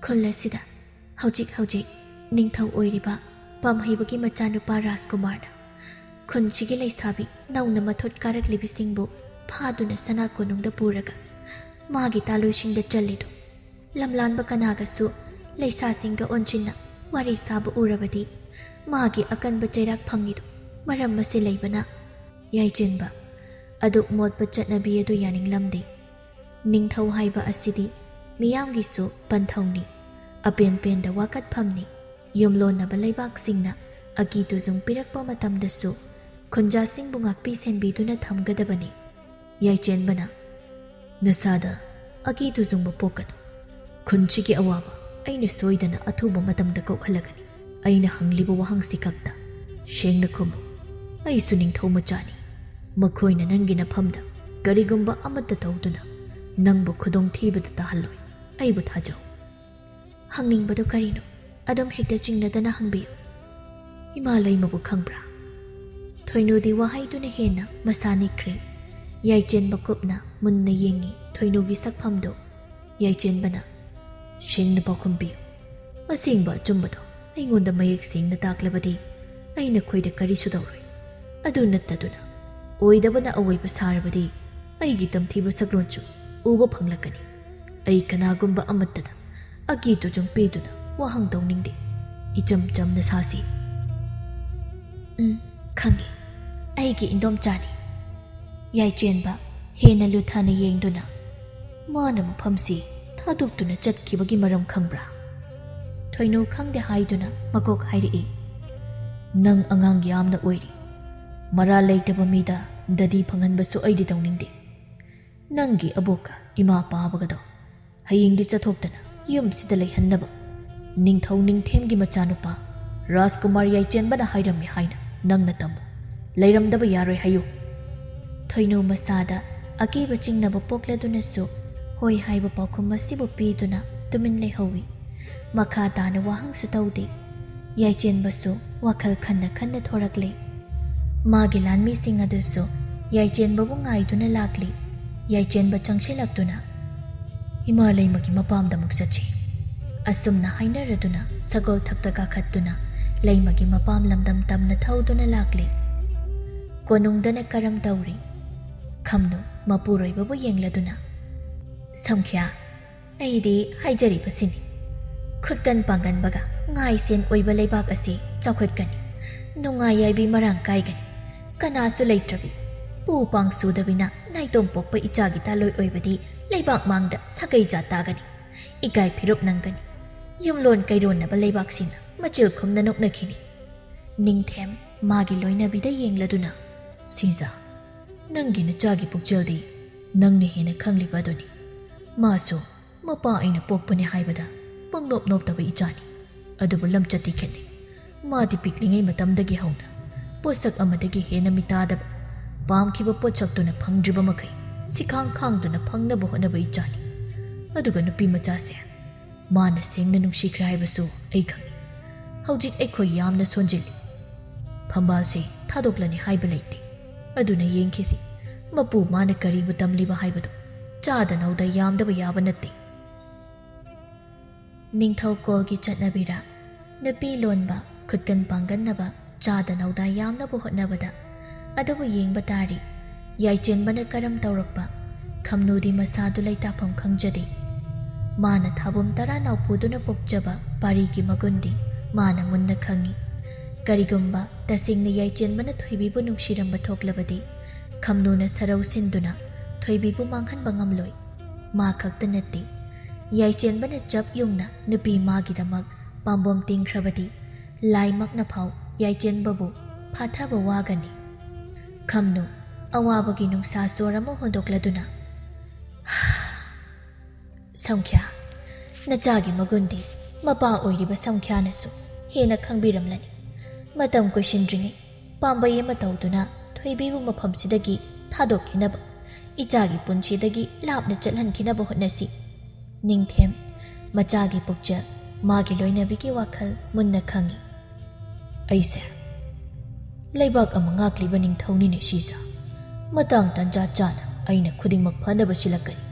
ꯈꯨꯜ ꯑꯁꯤꯗ ꯍꯧꯖꯤꯛ ꯅꯤꯡꯊꯧ ꯑꯣꯏꯔꯤꯕ ꯄꯥꯝꯍꯩꯕꯒꯤ ꯃꯆꯥꯅꯨꯄꯥ ꯔꯥꯖꯀꯨꯃꯥꯔꯅ ꯈꯨꯟꯁꯤꯒꯤ ꯂꯩꯁꯥꯕꯤ ꯅꯧꯅ ꯃꯊꯨꯠ ꯀꯥꯔꯛꯂꯤꯕꯁꯤꯡꯕꯨ ꯐꯥꯗꯨꯅ ꯁꯅꯥ ꯀꯣꯅꯨꯡꯗ ꯄꯨꯔꯒ ꯃꯥꯒꯤ ꯇꯥꯂꯣꯏꯁꯤꯡꯗ ꯆꯜꯂꯤꯗꯣ꯫ ꯂꯝꯂꯥꯟꯕ ꯀꯅꯥꯒꯁꯨ ꯂꯩꯁꯥꯁꯤꯡꯒ ꯑꯣꯟꯁꯤꯟꯅ ꯋꯥꯔꯤ ꯁꯥꯕ ꯎꯔꯕꯗꯤ ꯃꯥꯒꯤ ꯑꯀꯟꯕ ꯆꯩꯔꯥꯛ ꯐꯪꯉꯤꯗꯣ ꯃꯔꯝ ꯑꯁꯤ ꯂꯩꯕꯅ꯫ ꯌꯥꯏꯆꯦꯟꯕ ꯑꯗꯨꯛ ꯃꯣꯠꯄ ꯆꯠꯅꯕꯤ ꯑꯗꯨ ꯌꯥꯅꯤꯡꯂꯝꯗꯦ꯫ ꯅꯤꯡꯊꯧ ꯍꯥꯏꯕ ꯑꯁꯤꯗꯤ ꯃꯤꯌꯥꯝꯒꯤꯁꯨ ꯄꯟꯊꯧꯅꯤ, ꯑꯄꯦꯟ ꯄꯦꯟꯗ ꯋꯥꯀꯠꯐꯝꯅꯤ꯫ ꯌꯨꯝꯂꯣꯟꯅꯕ ꯂꯩꯕꯥꯛꯁꯤꯡꯅ ꯑꯀꯤ ꯇꯨꯖꯨꯡ ꯄꯤꯔꯛꯄ ꯃꯇꯝꯗꯁꯨ ꯈꯨꯟꯖꯥꯁꯤꯡꯕꯨ ꯉꯥꯛꯄꯤ ꯁꯦꯟꯕꯤꯗꯨꯅ ꯊꯝꯒꯗꯕꯅꯤ꯫ ꯌꯥꯏꯆꯦꯟꯕꯅ ꯅꯁꯥꯗ ꯑꯀꯤ ꯇꯨꯖꯨꯡꯕ ꯄꯣꯛꯀꯅꯨ꯫ ꯈꯨꯟꯁꯤꯒꯤ ꯑꯋꯥꯕ ꯑꯩꯅ ꯁꯣꯏꯗꯅ ꯑꯊꯨꯕ ꯃꯇꯝꯗ ꯀꯣꯛꯍꯜꯂꯒꯅꯤ꯫ ꯑꯩꯅ ꯍꯪꯂꯤꯕ ꯋꯥꯍꯪꯁꯤ ꯈꯛꯇ ꯁꯦꯡꯅ ꯈꯨꯝꯃꯨ꯫ ꯑꯩꯁꯨ ꯅꯤꯡꯊꯧ ꯃꯆꯥꯅꯤ꯫ ꯃꯈꯣꯏꯅ ꯅꯪꯒꯤ ꯅꯐꯝꯗ ꯀꯔꯤꯒꯨꯝꯕ ꯑꯃꯠꯇ ꯇꯧꯗꯨꯅ ꯅꯪꯕꯨ ꯈꯨꯗꯣꯡꯊꯤꯕꯗ ꯇꯥꯍꯜꯂꯣꯏ, ꯑꯩꯕꯨ ꯊꯥꯖꯧ꯫ ꯍꯪꯅꯤꯡꯕꯗꯨ ꯀꯔꯤꯅꯣ? ꯑꯗꯨꯝ ꯍꯦꯛꯇ ꯆꯤꯡꯅꯗꯅ ꯍꯪꯕꯤꯌꯨ꯫ ꯏꯃꯥ ꯂꯩꯃꯕꯨ ꯈꯪꯕ꯭ꯔꯥ? ꯊꯣꯏꯅꯨꯗꯤ ꯋꯥꯍꯩꯗꯨꯅ ꯍꯦꯟꯅ ꯃꯁꯥ ꯅꯤꯛꯈ꯭ꯔꯦ꯫ ꯌꯥꯏꯆꯦꯟꯕ ꯀꯨꯞꯅ ꯃꯨꯟꯅ ꯌꯦꯡꯉꯤ ꯊꯣꯏꯅꯨꯒꯤ ꯁꯛꯐꯝꯗꯨ꯫ ꯌꯥꯏꯆꯦꯟꯕꯅ ꯁꯦꯡꯅ ꯄꯥꯎꯈꯨꯝ ꯄꯤꯌꯨ꯫ ꯑꯁꯦꯡꯕ ꯑꯆꯨꯝꯕꯗꯣ ꯑꯩꯉꯣꯟꯗ ꯃꯌꯦꯛ ꯁꯦꯡꯅ ꯇꯥꯛꯂꯕꯗꯤ ꯑꯩ ꯅꯈꯣꯏꯗ ꯀꯔꯤꯁꯨ ꯇꯧꯔꯣꯏ꯫ ꯑꯗꯨ ꯅꯠꯇꯗꯨꯅ ꯑꯣꯏꯗꯕꯅ ꯑꯋꯣꯏꯕ ꯁꯥꯔꯕꯗꯤ ꯑꯩꯒꯤ ꯇꯝꯊꯤꯕ ꯁꯛꯂꯣꯟꯁꯨ ꯎꯕ ꯐꯪꯂꯛꯀꯅꯤ꯫ ꯑꯩ ꯀꯅꯥꯒꯨꯝꯕ ꯑꯃꯠꯇꯗ ꯑꯀꯤ ꯇꯨꯖꯨꯡ ꯄꯤꯗꯨꯅ ꯋꯥꯍꯪ ꯇꯧꯅꯤꯡꯗꯦ꯫ ꯏꯆꯝ ꯆꯝꯅ ꯁꯥꯁꯤ꯫ ꯈꯪꯉꯤ, ꯑꯩꯒꯤ ꯏꯟꯗꯣꯝꯆꯥꯅꯤ꯫ ꯌꯥꯏꯆꯦꯟꯕ ꯍꯦꯟꯅ ꯂꯨꯊꯅ ꯌꯦꯡꯗꯨꯅ ꯃꯥꯅ ꯃꯐꯝꯁꯤ ꯊꯥꯗꯣꯛꯇꯨꯅ ꯆꯠꯈꯤꯕꯒꯤ ꯃꯔꯝ ꯈꯪꯕ꯭ꯔꯥ? ꯊꯣꯏꯅꯨ ꯈꯪꯗꯦ ꯍꯥꯏꯗꯨꯅ ꯃꯀꯣꯛ ꯍꯥꯏꯔꯛꯏ꯫ ꯅꯪ ꯑꯉꯥꯡ ꯌꯥꯝꯅ ꯑꯣꯏꯔꯤ꯫ ꯃꯔꯥꯜ ꯂꯩꯇꯕ ꯃꯤꯗ ꯗꯗꯤ ꯐꯪꯍꯟꯕꯁꯨ ꯑꯩꯗꯤ ꯇꯧꯅꯤꯡꯗꯦ꯫ ꯅꯪꯒꯤ ꯑꯕꯣꯛꯀ ꯏꯃꯥ ꯄꯥꯕꯒꯗꯣ ꯍꯌꯦꯡꯗꯤ ꯆꯠꯊꯣꯛꯇꯅ ꯌꯨꯝꯁꯤꯗ ꯂꯩꯍꯟꯅꯕ ꯅꯤꯡꯊꯧ ꯅꯤꯡꯊꯦꯝꯒꯤ ꯃꯆꯥꯅꯨꯄꯥ ꯔꯥꯖꯀꯨꯃꯥꯔ ꯌꯥꯏꯆꯦꯟꯕꯅ ꯍꯥꯏꯔꯝꯃꯤ ꯍꯥꯏꯅ ꯅꯪꯅ ꯇꯝꯃꯨ꯫ ꯂꯩꯔꯝꯗꯕ ꯌꯥꯔꯣꯏ ꯍꯥꯏꯌꯨ꯫ ꯊꯣꯏꯅꯨ ꯃꯁꯥꯗ ꯑꯀꯤꯕ ꯆꯤꯡꯅꯕ ꯄꯣꯛꯂꯗꯨꯅꯁꯨ ꯍꯣꯏ ꯍꯥꯏꯕ ꯄꯥꯎꯈꯨꯝ ꯑꯁꯤꯕꯨ ꯄꯤꯗꯨꯅ ꯇꯨꯃꯤꯟ ꯂꯩꯍꯧꯏ꯫ ꯃꯈꯥ ꯇꯥꯅ ꯋꯥꯍꯪꯁꯨ ꯇꯧꯗꯦ꯫ ꯌꯥꯏꯆꯦꯟꯕꯁꯨ ꯋꯥꯈꯜ ꯈꯟꯅ ꯈꯟꯅ ꯊꯣꯔꯛꯂꯦ꯫ ꯃꯥꯒꯤ ꯂꯥꯟꯃꯤꯁꯤꯡ ꯑꯗꯨꯁꯨ ꯌꯥꯏꯆꯦꯟꯕꯕꯨ ꯉꯥꯏꯗꯨꯅ ꯂꯥꯛꯂꯤ꯫ ꯌꯥꯏꯆꯦꯟꯕ ꯆꯪꯁꯤꯜꯂꯛꯇꯨꯅ ꯏꯃꯥ ꯂꯩꯃꯒꯤ ꯃꯄꯥꯝꯗ ꯑꯃꯨꯛ ꯆꯠꯁꯤ꯫ ꯑꯁꯨꯝꯅ ꯍꯥꯏꯅꯔꯗꯨꯅ ꯁꯒꯣꯜ ꯊꯛꯇ ꯀꯥꯈꯠꯇꯨꯅ ꯂꯩꯃꯒꯤ ꯃꯄꯥꯝ ꯂꯝꯗꯝ ꯇꯝꯅ ꯊꯧꯗꯨꯅ ꯂꯥꯛꯂꯤ꯫ ꯀꯣꯅꯨꯡꯗꯅ ꯀꯔꯝ ꯇꯧꯔꯤ? ꯈꯝꯅꯨ ꯃꯄꯨꯔꯣꯏꯕꯕꯨ ꯌꯦꯡꯂꯗꯨꯅ ꯁꯝꯈ꯭ꯌꯥ, ꯑꯩꯗꯤ ꯍꯥꯏꯖꯔꯤꯕꯁꯤꯅꯤ꯫ ꯈꯨꯠꯀꯟ ꯄꯥꯡꯒꯟꯕꯒ ꯉꯥꯏ ꯁꯦꯟ ꯑꯣꯏꯕ ꯂꯩꯕꯥꯛ ꯑꯁꯤ ꯆꯥꯎꯈꯠꯀꯅꯤ, ꯅꯨꯡꯉꯥꯏ ꯌꯥꯏꯕꯤ ꯃꯔꯥꯡ ꯀꯥꯏꯒꯅꯤ, ꯀꯅꯥꯁꯨ ꯂꯩꯇ꯭ꯔꯕꯤ ꯄꯨ ꯄꯥꯡ ꯁꯨꯗꯕꯤꯅ ꯅꯥꯏꯇꯣꯝ ꯄꯣꯛꯄ ꯏꯆꯥꯒꯤ ꯇꯥꯂꯣꯏ ꯑꯣꯏꯕꯗꯤ ꯂꯩꯕꯥꯛ ꯃꯥꯡꯗ ꯁꯥꯒꯩ ꯖꯥꯠ ꯇꯥꯒꯅꯤ, ꯏꯀꯥꯏ ꯐꯤꯔꯨꯞ ꯅꯪꯒꯅꯤ, ꯌꯨꯝꯂꯣꯟ ꯀꯩꯔꯣꯟꯅꯕ ꯂꯩꯕꯥꯛꯁꯤꯡꯅ ꯃꯆꯤꯜ ꯈꯨꯝꯅ ꯅꯣꯛꯅꯈꯤꯅꯤ꯫ ꯅꯤꯡꯊꯦꯝ ꯃꯥꯒꯤ ꯂꯣꯏꯅꯕꯤꯗ ꯌꯦꯡꯂꯗꯨꯅ, ꯁꯤꯖꯥ, ꯅꯪꯒꯤ ꯅꯆꯥꯒꯤ ꯄꯨꯛꯆꯦꯜꯗꯤ ꯅꯪꯅ ꯍꯦꯟꯅ ꯈꯪꯂꯤꯕ ꯑꯗꯨꯅꯤ꯫ ꯃꯥꯁꯨ ꯃꯄꯥ ꯑꯩꯅ ꯄꯣꯛꯄꯅꯤ ꯍꯥꯏꯕꯗ ꯄꯪꯅꯣꯞ ꯅꯣꯞꯇꯕ ꯏꯆꯥꯅꯤ, ꯑꯗꯨꯕꯨ ꯂꯝꯆꯠꯇꯤ ꯈꯦꯠꯅꯩ꯫ ꯃꯥꯗꯤ ꯄꯤꯛꯂꯤꯉꯩ ꯃꯇꯝꯗꯒꯤ ꯍꯧꯅ ꯄꯣꯠꯁꯛ ꯑꯃꯗꯒꯤ ꯍꯦꯟꯅ ꯃꯤꯇꯥꯗꯕ, ꯄꯥꯝꯈꯤꯕ ꯄꯣꯠꯁꯛꯇꯨꯅ ꯐꯪꯗ꯭ꯔꯤꯕ ꯃꯈꯩ ꯁꯤꯈꯥꯡ ꯈꯥꯡꯗꯨꯅ ꯐꯪꯅꯕ ꯍꯣꯠꯅꯕ ꯏꯆꯥꯅꯤ꯫ ꯑꯗꯨꯒ ꯅꯨꯄꯤ ꯃꯆꯥꯁꯦ ꯃꯥꯅ ꯁꯦꯡꯅ ꯅꯨꯡꯁꯤꯈ꯭ꯔꯦ ꯍꯥꯏꯕꯁꯨ ꯑꯩ ꯈꯪꯏ꯫ ꯍꯧꯖꯤꯛ ꯑꯩꯈꯣꯏ ꯌꯥꯝꯅ ꯁꯣꯟꯖꯤꯜꯂꯤ, ꯐꯝꯕꯥꯜꯁꯦ ꯊꯥꯗꯣꯛꯂꯅꯤ ꯍꯥꯏꯕ ꯂꯩꯇꯦ, ꯑꯗꯨꯅ ꯌꯦꯡꯈꯤꯁꯤ ꯃꯄꯨ ꯃꯥꯅ ꯀꯔꯤꯕꯨ ꯇꯝꯂꯤꯕ ꯍꯥꯏꯕꯗꯨ ꯆꯥꯗ ꯅꯧꯗ ꯌꯥꯝꯗꯕ ꯌꯥꯕ ꯅꯠꯇꯦ꯫ ꯅꯤꯡꯊꯧꯀꯣꯜꯒꯤ ꯆꯠꯅꯕꯤꯔ ꯅꯨꯄꯤ ꯂꯣꯟꯕ ꯈꯨꯠꯀꯟ ꯄꯥꯡꯒꯟꯅꯕ ꯆꯥꯗ ꯅꯧꯗ ꯌꯥꯝꯅꯕ ꯍꯣꯠꯅꯕꯗ, ꯑꯗꯨꯕꯨ ꯌꯦꯡꯕ ꯇꯥꯔꯤ ꯌꯥꯏꯆꯦꯟꯕꯅ ꯀꯔꯝ ꯇꯧꯔꯛꯄ ꯈꯝꯅꯨꯗꯤ ꯃꯁꯥꯗꯨ ꯂꯩꯇꯥꯐꯝ ꯈꯪꯖꯗꯦ꯫ ꯃꯥꯅ ꯊꯥꯕꯨꯝ 10 ꯅꯥꯎꯄꯨꯗꯨꯅ ꯄꯣꯛꯆꯕ ꯄꯥꯔꯤꯒꯤ ꯃꯒꯨꯟꯗꯤ ꯃꯥꯅ ꯃꯨꯟꯅ ꯈꯪꯏ꯫ ꯀꯔꯤꯒꯨꯝꯕ ꯇꯁꯦꯡꯅ ꯌꯥꯏꯆꯦꯟꯕꯅ ꯊꯣꯏꯕꯤꯕꯨ ꯅꯨꯡꯁꯤꯔꯝꯕ ꯊꯣꯛꯂꯕꯗꯤ ꯈꯝꯅꯨꯅ ꯁꯔꯧ ꯁꯤꯟꯗꯨꯅ ꯊꯣꯏꯕꯤꯕꯨ ꯃꯥꯡꯍꯟꯕ ꯉꯝꯂꯣꯏ꯫ ꯃꯥ ꯈꯛꯇ ꯅꯠꯇꯦ, ꯌꯥꯏꯆꯦꯟꯕꯅ ꯆꯞ ꯌꯨꯡꯅ ꯅꯨꯄꯤ ꯃꯥꯒꯤꯗꯃꯛ ꯄꯥꯝꯕꯣꯝ ꯇꯤꯡꯈ꯭ꯔꯕꯗꯤ ꯂꯥꯏꯃꯛꯅ ꯐꯥꯎ ꯌꯥꯏꯆꯦꯟꯕꯕꯨ ꯐꯥꯊꯕ ꯋꯥꯒꯅꯤ꯫ ꯈꯝꯅꯨ ꯑꯋꯥꯕꯒꯤ ꯅꯨꯡꯁꯥ ꯁꯣꯔ ꯑꯃ ꯍꯣꯟꯗꯣꯛꯂꯗꯨꯅ, ꯁꯪꯈ꯭ꯌꯥ, ꯅꯆꯥꯒꯤ ꯃꯒꯨꯟꯗꯤ ꯃꯄꯥ ꯑꯣꯏꯔꯤꯕ ꯁꯪꯈ꯭ꯌꯥꯅꯁꯨ ꯍꯦꯟꯅ ꯈꯪꯕꯤꯔꯝꯂꯅꯤ꯫ ꯃꯇꯝ ꯀꯨꯏꯁꯤꯟꯗ꯭ꯔꯤꯉꯩ ꯄꯥꯝꯕꯩ ꯑꯃ ꯇꯧꯗꯨꯅ ꯊꯣꯏꯕꯤꯕꯨ ꯃꯐꯝꯁꯤꯗꯒꯤ ꯊꯥꯗꯣꯛꯈꯤꯅꯕ, ꯏꯆꯥꯒꯤ ꯄꯨꯟꯁꯤꯗꯒꯤ ꯂꯥꯞꯅ ꯆꯠꯍꯟꯈꯤꯅꯕ ꯍꯣꯠꯅꯁꯤ꯫ ꯅꯤꯡꯊꯦꯝ ꯃꯆꯥꯒꯤ ꯄꯨꯛꯆꯦꯜ, ꯃꯥꯒꯤ ꯂꯣꯏꯅꯕꯤꯒꯤ ꯋꯥꯈꯜ ꯃꯨꯟꯅ ꯈꯪꯏ꯫ ꯑꯩꯁꯦ ꯂꯩꯕꯥꯛ ꯑꯃ ꯉꯥꯛꯂꯤꯕ ꯅꯤꯡꯊꯧꯅꯤꯅꯦ ꯁꯤꯖꯥ꯫ ꯃꯇꯥꯡ ꯇꯥꯟꯖꯥ ꯆꯥꯅ ꯑꯩꯅ ꯈꯨꯗꯤꯡꯃꯛ ꯐꯅꯕ ꯁꯤꯜꯂꯛꯀꯅꯤ꯫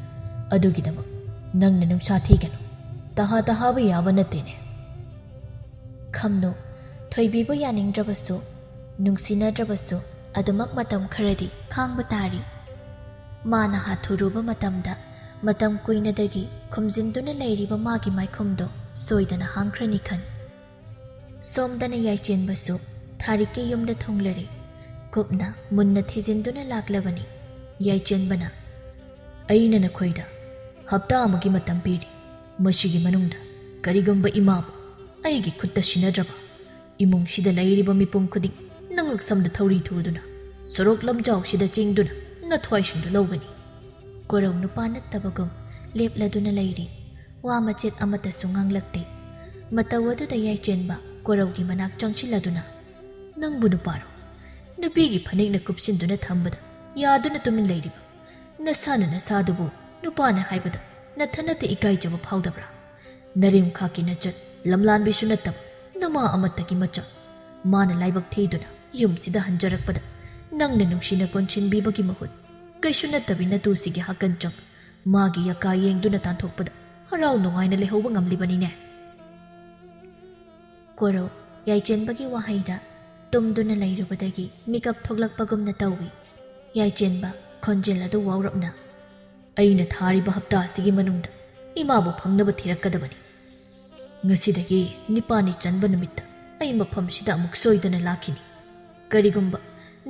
ꯑꯗꯨꯒꯤꯗꯃꯛ ꯅꯪꯅ ꯅꯨꯡꯁꯥ ꯊꯤꯒꯅꯨ, ꯇꯍꯥꯕ ꯌꯥꯕ ꯅꯠꯇꯦꯅꯦ꯫ ꯈꯝꯅꯨ ꯊꯣꯏꯕꯤꯕꯨ ꯌꯥꯅꯤꯡꯗ꯭ꯔꯕꯁꯨ ꯅꯨꯡꯁꯤꯅꯗ꯭ꯔꯕꯁꯨ ꯑꯗꯨꯃꯛ ꯃꯇꯝ ꯈꯔꯗꯤ ꯈꯥꯡꯕ ꯇꯥꯔꯤ꯫ ꯃꯥꯅ ꯍꯥꯊꯨꯔꯨꯕ ꯃꯇꯝꯗ ꯃꯇꯝ ꯀꯨꯏꯅꯗꯒꯤ ꯈꯨꯝꯖꯤꯟꯗꯨꯅ ꯂꯩꯔꯤꯕ ꯃꯥꯒꯤ ꯃꯥꯏꯈꯨꯝꯗꯣ ꯁꯣꯏꯗꯅ ꯍꯥꯡꯈ꯭ꯔꯅꯤ ꯈꯟ꯫ ꯁꯣꯝꯗꯅ ꯌꯥꯏꯆꯦꯟꯕꯁꯨ ꯊꯥꯔꯤꯛꯀꯤ ꯌꯨꯝꯗ ꯊꯨꯡꯂꯔꯦ, ꯀꯨꯞꯅ ꯃꯨꯟꯅ ꯊꯤꯖꯤꯟꯗꯨꯅ ꯂꯥꯛꯂꯕꯅꯤ꯫ ꯌꯥꯏꯆꯦꯟꯕꯅ, ꯑꯩꯅ ꯅꯈꯣꯏꯗ ꯍꯞꯇꯥ ꯑꯃꯒꯤ ꯃꯇꯝ ꯄꯤꯔꯤ꯫ ꯃꯁꯤꯒꯤ ꯃꯅꯨꯡꯗ ꯀꯔꯤꯒꯨꯝꯕ ꯏꯃꯥꯕꯨ ꯑꯩꯒꯤ ꯈꯨꯠꯇ ꯁꯤꯟꯅꯗ꯭ꯔꯕ, ꯏꯃꯨꯡꯁꯤꯗ ꯂꯩꯔꯤꯕ ꯃꯤꯄꯨꯝ ꯈꯨꯗꯤꯡ ꯅꯉꯛꯁꯝꯗ ꯊꯧꯔꯤ ꯊꯨꯗꯨꯅ ꯁꯣꯔꯣꯛ ꯂꯝꯖꯥꯎꯁꯤꯗ ꯆꯦꯡꯗꯨꯅ ꯅꯊ꯭ꯋꯥꯏꯁꯤꯡꯗꯨ ꯂꯧꯒꯅꯤ꯫ ꯀꯣꯔꯧ ꯅꯨꯄꯥ ꯅꯠꯇꯕꯒꯨꯝ ꯂꯦꯞꯂꯗꯨꯅ ꯂꯩꯔꯤ, ꯋꯥ ꯃꯆꯦꯠ ꯑꯃꯠꯇꯁꯨ ꯉꯥꯡꯂꯛꯇꯦ꯫ ꯃꯇꯧ ꯑꯗꯨꯗ ꯌꯥꯏꯆꯦꯟꯕ ꯀꯣꯔꯧꯒꯤ ꯃꯅꯥꯛ ꯆꯪꯁꯤꯜꯂꯗꯨꯅ, ꯅꯪꯕꯨ ꯅꯨꯄꯥꯔꯣ? ꯅꯨꯄꯤꯒꯤ ꯐꯅꯦꯛꯅ ꯀꯨꯞꯁꯤꯟꯗꯨꯅ ꯊꯝꯕꯗ ꯌꯥꯗꯨꯅ ꯇꯨꯃꯤꯟ ꯂꯩꯔꯤꯕ ꯅꯁꯥꯅ ꯅꯁꯥꯗꯨꯕꯨ ꯅꯨꯄꯥꯅ ꯍꯥꯏꯕꯗ ꯅꯊꯟꯅꯇ ꯏꯀꯥꯏꯖꯕ ꯐꯥꯎꯗꯕ꯭ꯔꯥ? ꯅꯔꯦꯝꯈꯥꯛꯀꯤ ꯅꯆꯠ ꯂꯝꯂꯥꯟꯕꯤꯁꯨ ꯅꯠꯇꯕ ꯅꯃꯥ ꯑꯃꯠꯇꯒꯤ ꯃꯆꯥ, ꯃꯥꯅ ꯂꯥꯏꯕꯛ ꯊꯤꯗꯨꯅ ꯌꯨꯝꯁꯤꯗ ꯍꯟꯖꯔꯛꯄꯗ ꯅꯪꯅ ꯅꯨꯡꯁꯤꯅ ꯀꯣꯟꯁꯤꯟꯕꯤꯕꯒꯤ ꯃꯍꯨꯠ ꯀꯩꯁꯨ ꯅꯠꯇꯕꯤ ꯅꯇꯨꯁꯤꯒꯤ ꯍꯥꯀꯟꯆꯪ ꯃꯥꯒꯤ ꯌꯀꯥ ꯌꯦꯡꯗꯨꯅ ꯇꯥꯟꯊꯣꯛꯄꯗ ꯍꯔꯥꯎ ꯅꯨꯡꯉꯥꯏꯅ ꯂꯩꯍꯧꯕ ꯉꯝꯂꯤꯕꯅꯤꯅꯦ꯫ ꯀꯣꯔꯧ ꯌꯥꯏꯆꯦꯟꯕꯒꯤ ꯋꯥꯍꯩꯗ ꯇꯨꯝꯗꯨꯅ ꯂꯩꯔꯨꯕꯗꯒꯤ ꯃꯤꯀꯞ ꯊꯣꯛꯂꯛꯄꯒꯨꯝꯅ ꯇꯧꯏ꯫ ꯌꯥꯏꯆꯦꯟꯕ ꯈꯣꯟꯖꯦꯜ ꯑꯗꯨ ꯋꯥꯎꯔꯞꯅ, ꯑꯩꯅ ꯊꯥꯔꯤꯕ ꯍꯞꯇꯥ ꯑꯁꯤꯒꯤ ꯃꯅꯨꯡꯗ ꯏꯃꯥꯕꯨ ꯐꯪꯅꯕ ꯊꯤꯔꯛꯀꯗꯕꯅꯤ꯫ ꯉꯁꯤꯗꯒꯤ 9ꯅꯤ ꯆꯟꯕ ꯅꯨꯃꯤꯠꯇ ꯑꯩ ꯃꯐꯝꯁꯤꯗ ꯑꯃꯨꯛ ꯁꯣꯏꯗꯅ ꯂꯥꯛꯈꯤꯅꯤ꯫ ꯀꯔꯤꯒꯨꯝꯕ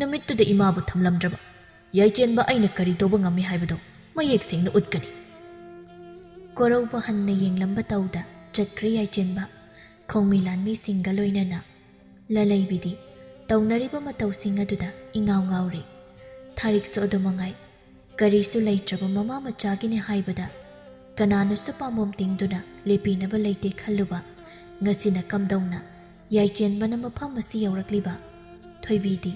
ꯅꯨꯃꯤꯠꯇꯨꯗ ꯏꯃꯥꯕꯨ ꯊꯝꯂꯝꯗ꯭ꯔꯕ, ꯌꯥꯏꯆꯦꯟꯕ ꯑꯩꯅ ꯀꯔꯤ ꯇꯧꯕ ꯉꯝꯃꯤ ꯍꯥꯏꯕꯗꯨ ꯃꯌꯦꯛ ꯁꯦꯡꯅ ꯎꯠꯀꯅꯤ꯫ ꯀꯣꯔꯧꯕ ꯍꯟꯅ ꯌꯦꯡꯂꯝꯕ ꯇꯧꯗ ꯆꯠꯈ꯭ꯔꯦ ꯌꯥꯏꯆꯦꯟꯕ, ꯈꯣꯡꯃꯤ ꯂꯥꯟꯃꯤꯁꯤꯡꯒ ꯂꯣꯏꯅꯅ꯫ ꯂꯂꯩꯕꯤꯗꯤ ꯇꯧꯅꯔꯤꯕ ꯃꯇꯧꯁꯤꯡ ꯑꯗꯨꯗ ꯏꯉꯥꯎ ꯉꯥꯎꯔꯦ꯫ ꯊꯥꯔꯤꯛꯁꯨ ꯑꯗꯨꯃꯉꯥꯏ, ꯀꯔꯤꯁꯨ ꯂꯩꯇ꯭ꯔꯕ ꯃꯃꯥ ꯃꯆꯥꯒꯤꯅꯤ ꯍꯥꯏꯕꯗ ꯀꯅꯥꯅꯁꯨ ꯄꯥꯝꯕꯣꯝ ꯇꯤꯡꯗꯨꯅ ꯂꯦꯞꯄꯤꯅꯕ ꯂꯩꯇꯦ ꯈꯜꯂꯨꯕ, ꯉꯁꯤꯅ ꯀꯝꯗꯧꯅ ꯌꯥꯏꯆꯦꯟꯕꯅ ꯃꯐꯝ ꯑꯁꯤ ꯌꯧꯔꯛꯂꯤꯕ? ꯊꯣꯏꯕꯤꯗꯤ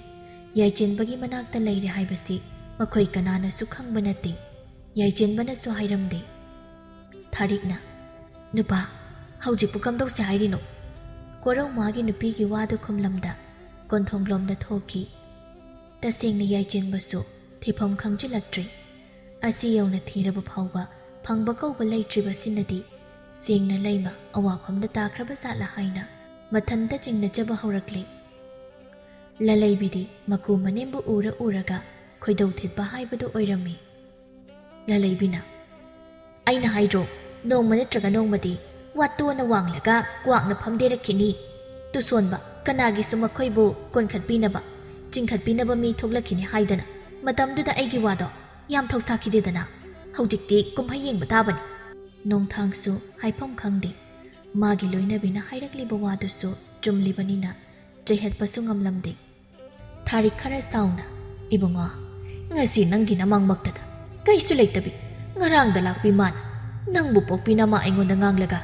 ꯌꯥꯏꯆꯦꯟꯕꯒꯤ ꯃꯅꯥꯛꯇ ꯂꯩꯔꯦ ꯍꯥꯏꯕꯁꯤ ꯃꯈꯣꯏ ꯀꯅꯥꯅꯁꯨ ꯈꯪꯕ ꯅꯠꯇꯦ, ꯌꯥꯏꯆꯦꯟꯕꯅꯁꯨ ꯍꯥꯏꯔꯝꯗꯦ꯫ ꯊꯥꯔꯤꯛꯅ, ꯅꯨꯄꯥ, ꯍꯧꯖꯤꯛꯄꯨ ꯀꯝꯗꯧꯁꯦ ꯍꯥꯏꯔꯤꯅꯣ? ꯀꯣꯔꯧ ꯃꯥꯒꯤ ꯅꯨꯄꯤꯒꯤ ꯋꯥꯗꯨ ꯈꯨꯝꯂꯝꯗ ꯀꯣꯟꯊꯣꯡꯂꯣꯝꯗ ꯊꯣꯛꯈꯤ꯫ ꯇꯁꯦꯡꯅ ꯌꯥꯏꯆꯦꯟꯕꯁꯨ ꯊꯤꯐꯝ ꯈꯪꯖꯤꯜꯂꯛꯇ꯭ꯔꯦ꯫ ꯑꯁꯤ ꯌꯧꯅ ꯊꯤꯔꯕ ꯐꯥꯎꯕ ꯐꯪꯕ ꯀꯧꯕ ꯂꯩꯇ꯭ꯔꯤꯕꯁꯤꯅꯗꯤ ꯁꯦꯡꯅ ꯂꯩꯃ ꯑꯋꯥꯐꯝꯗ ꯇꯥꯈ꯭ꯔꯕ ꯖꯥꯠꯂ ꯍꯥꯏꯅ ꯃꯊꯟꯇ ꯆꯤꯡꯅꯖꯕ ꯍꯧꯔꯛꯂꯦ꯫ ꯂꯂꯩꯕꯤꯗꯤ ꯃꯀꯨ ꯃꯅꯦꯝꯕꯨ ꯎꯔꯒ ꯈꯣꯏꯗꯧ ꯊꯤꯠꯄ ꯍꯥꯏꯕꯗꯨ ꯑꯣꯏꯔꯝꯃꯤ꯫ ꯂꯂꯩꯕꯤꯅ, ꯑꯩꯅ ꯍꯥꯏꯗ꯭ꯔꯣ, ꯅꯣꯡꯃ ꯅꯠꯇ꯭ꯔꯒ ꯅꯣꯡꯃꯗꯤ ꯋꯥꯇꯣꯟꯅ ꯋꯥꯡꯂꯒ ꯀ꯭ꯋꯥꯛꯅ ꯐꯝꯗꯦꯔꯛꯈꯤꯅꯤ꯫ ꯇꯨꯁꯣꯟꯕ ꯀꯅꯥꯒꯤꯁꯨ ꯃꯈꯣꯏꯕꯨ ꯀꯣꯟꯈꯠꯄꯤꯅꯕ, ꯆꯤꯡꯈꯠꯄꯤꯅꯕ ꯃꯤ ꯊꯣꯛꯂꯛꯈꯤꯅꯤ ꯍꯥꯏꯗꯅ ꯃꯇꯝꯗꯨꯗ ꯑꯩꯒꯤ ꯋꯥꯗꯣ ꯌꯥꯝ ꯊꯧꯁꯥꯈꯤꯗꯦꯗꯅ ꯍꯧꯖꯤꯛꯇꯤ ꯀꯨꯝꯍꯩ ꯌꯦꯡꯕ ꯇꯥꯕꯅꯤ ꯅꯣꯡꯊꯥꯡꯁꯨ ꯍꯥꯏꯐꯝ ꯈꯪꯗꯦ ꯃꯥꯒꯤ ꯂꯣꯏꯅꯕꯤꯅ ꯍꯥꯏꯔꯛꯂꯤꯕ ꯋꯥꯗꯨꯁꯨ ꯆꯨꯝꯂꯤꯕꯅꯤꯅ ꯆꯩꯍꯠꯄꯁꯨ ꯉꯝꯂꯝꯗꯦ ꯊꯥꯔꯤꯛ ꯈꯔ ꯁꯥꯎꯅ ꯏꯕꯨꯡꯉꯣ ꯉꯁꯤ ꯅꯪꯒꯤ ꯅꯃꯪꯃꯛꯇꯗ ꯀꯩꯁꯨ ꯂꯩꯇꯕꯤ ꯉꯔꯥꯡꯗ ꯂꯥꯛꯄꯤ ꯃꯥꯅ ꯅꯪꯕꯨ ꯄꯣꯛꯄꯤꯅꯃꯥ ꯑꯩꯉꯣꯟꯗ ꯉꯥꯡꯂꯒ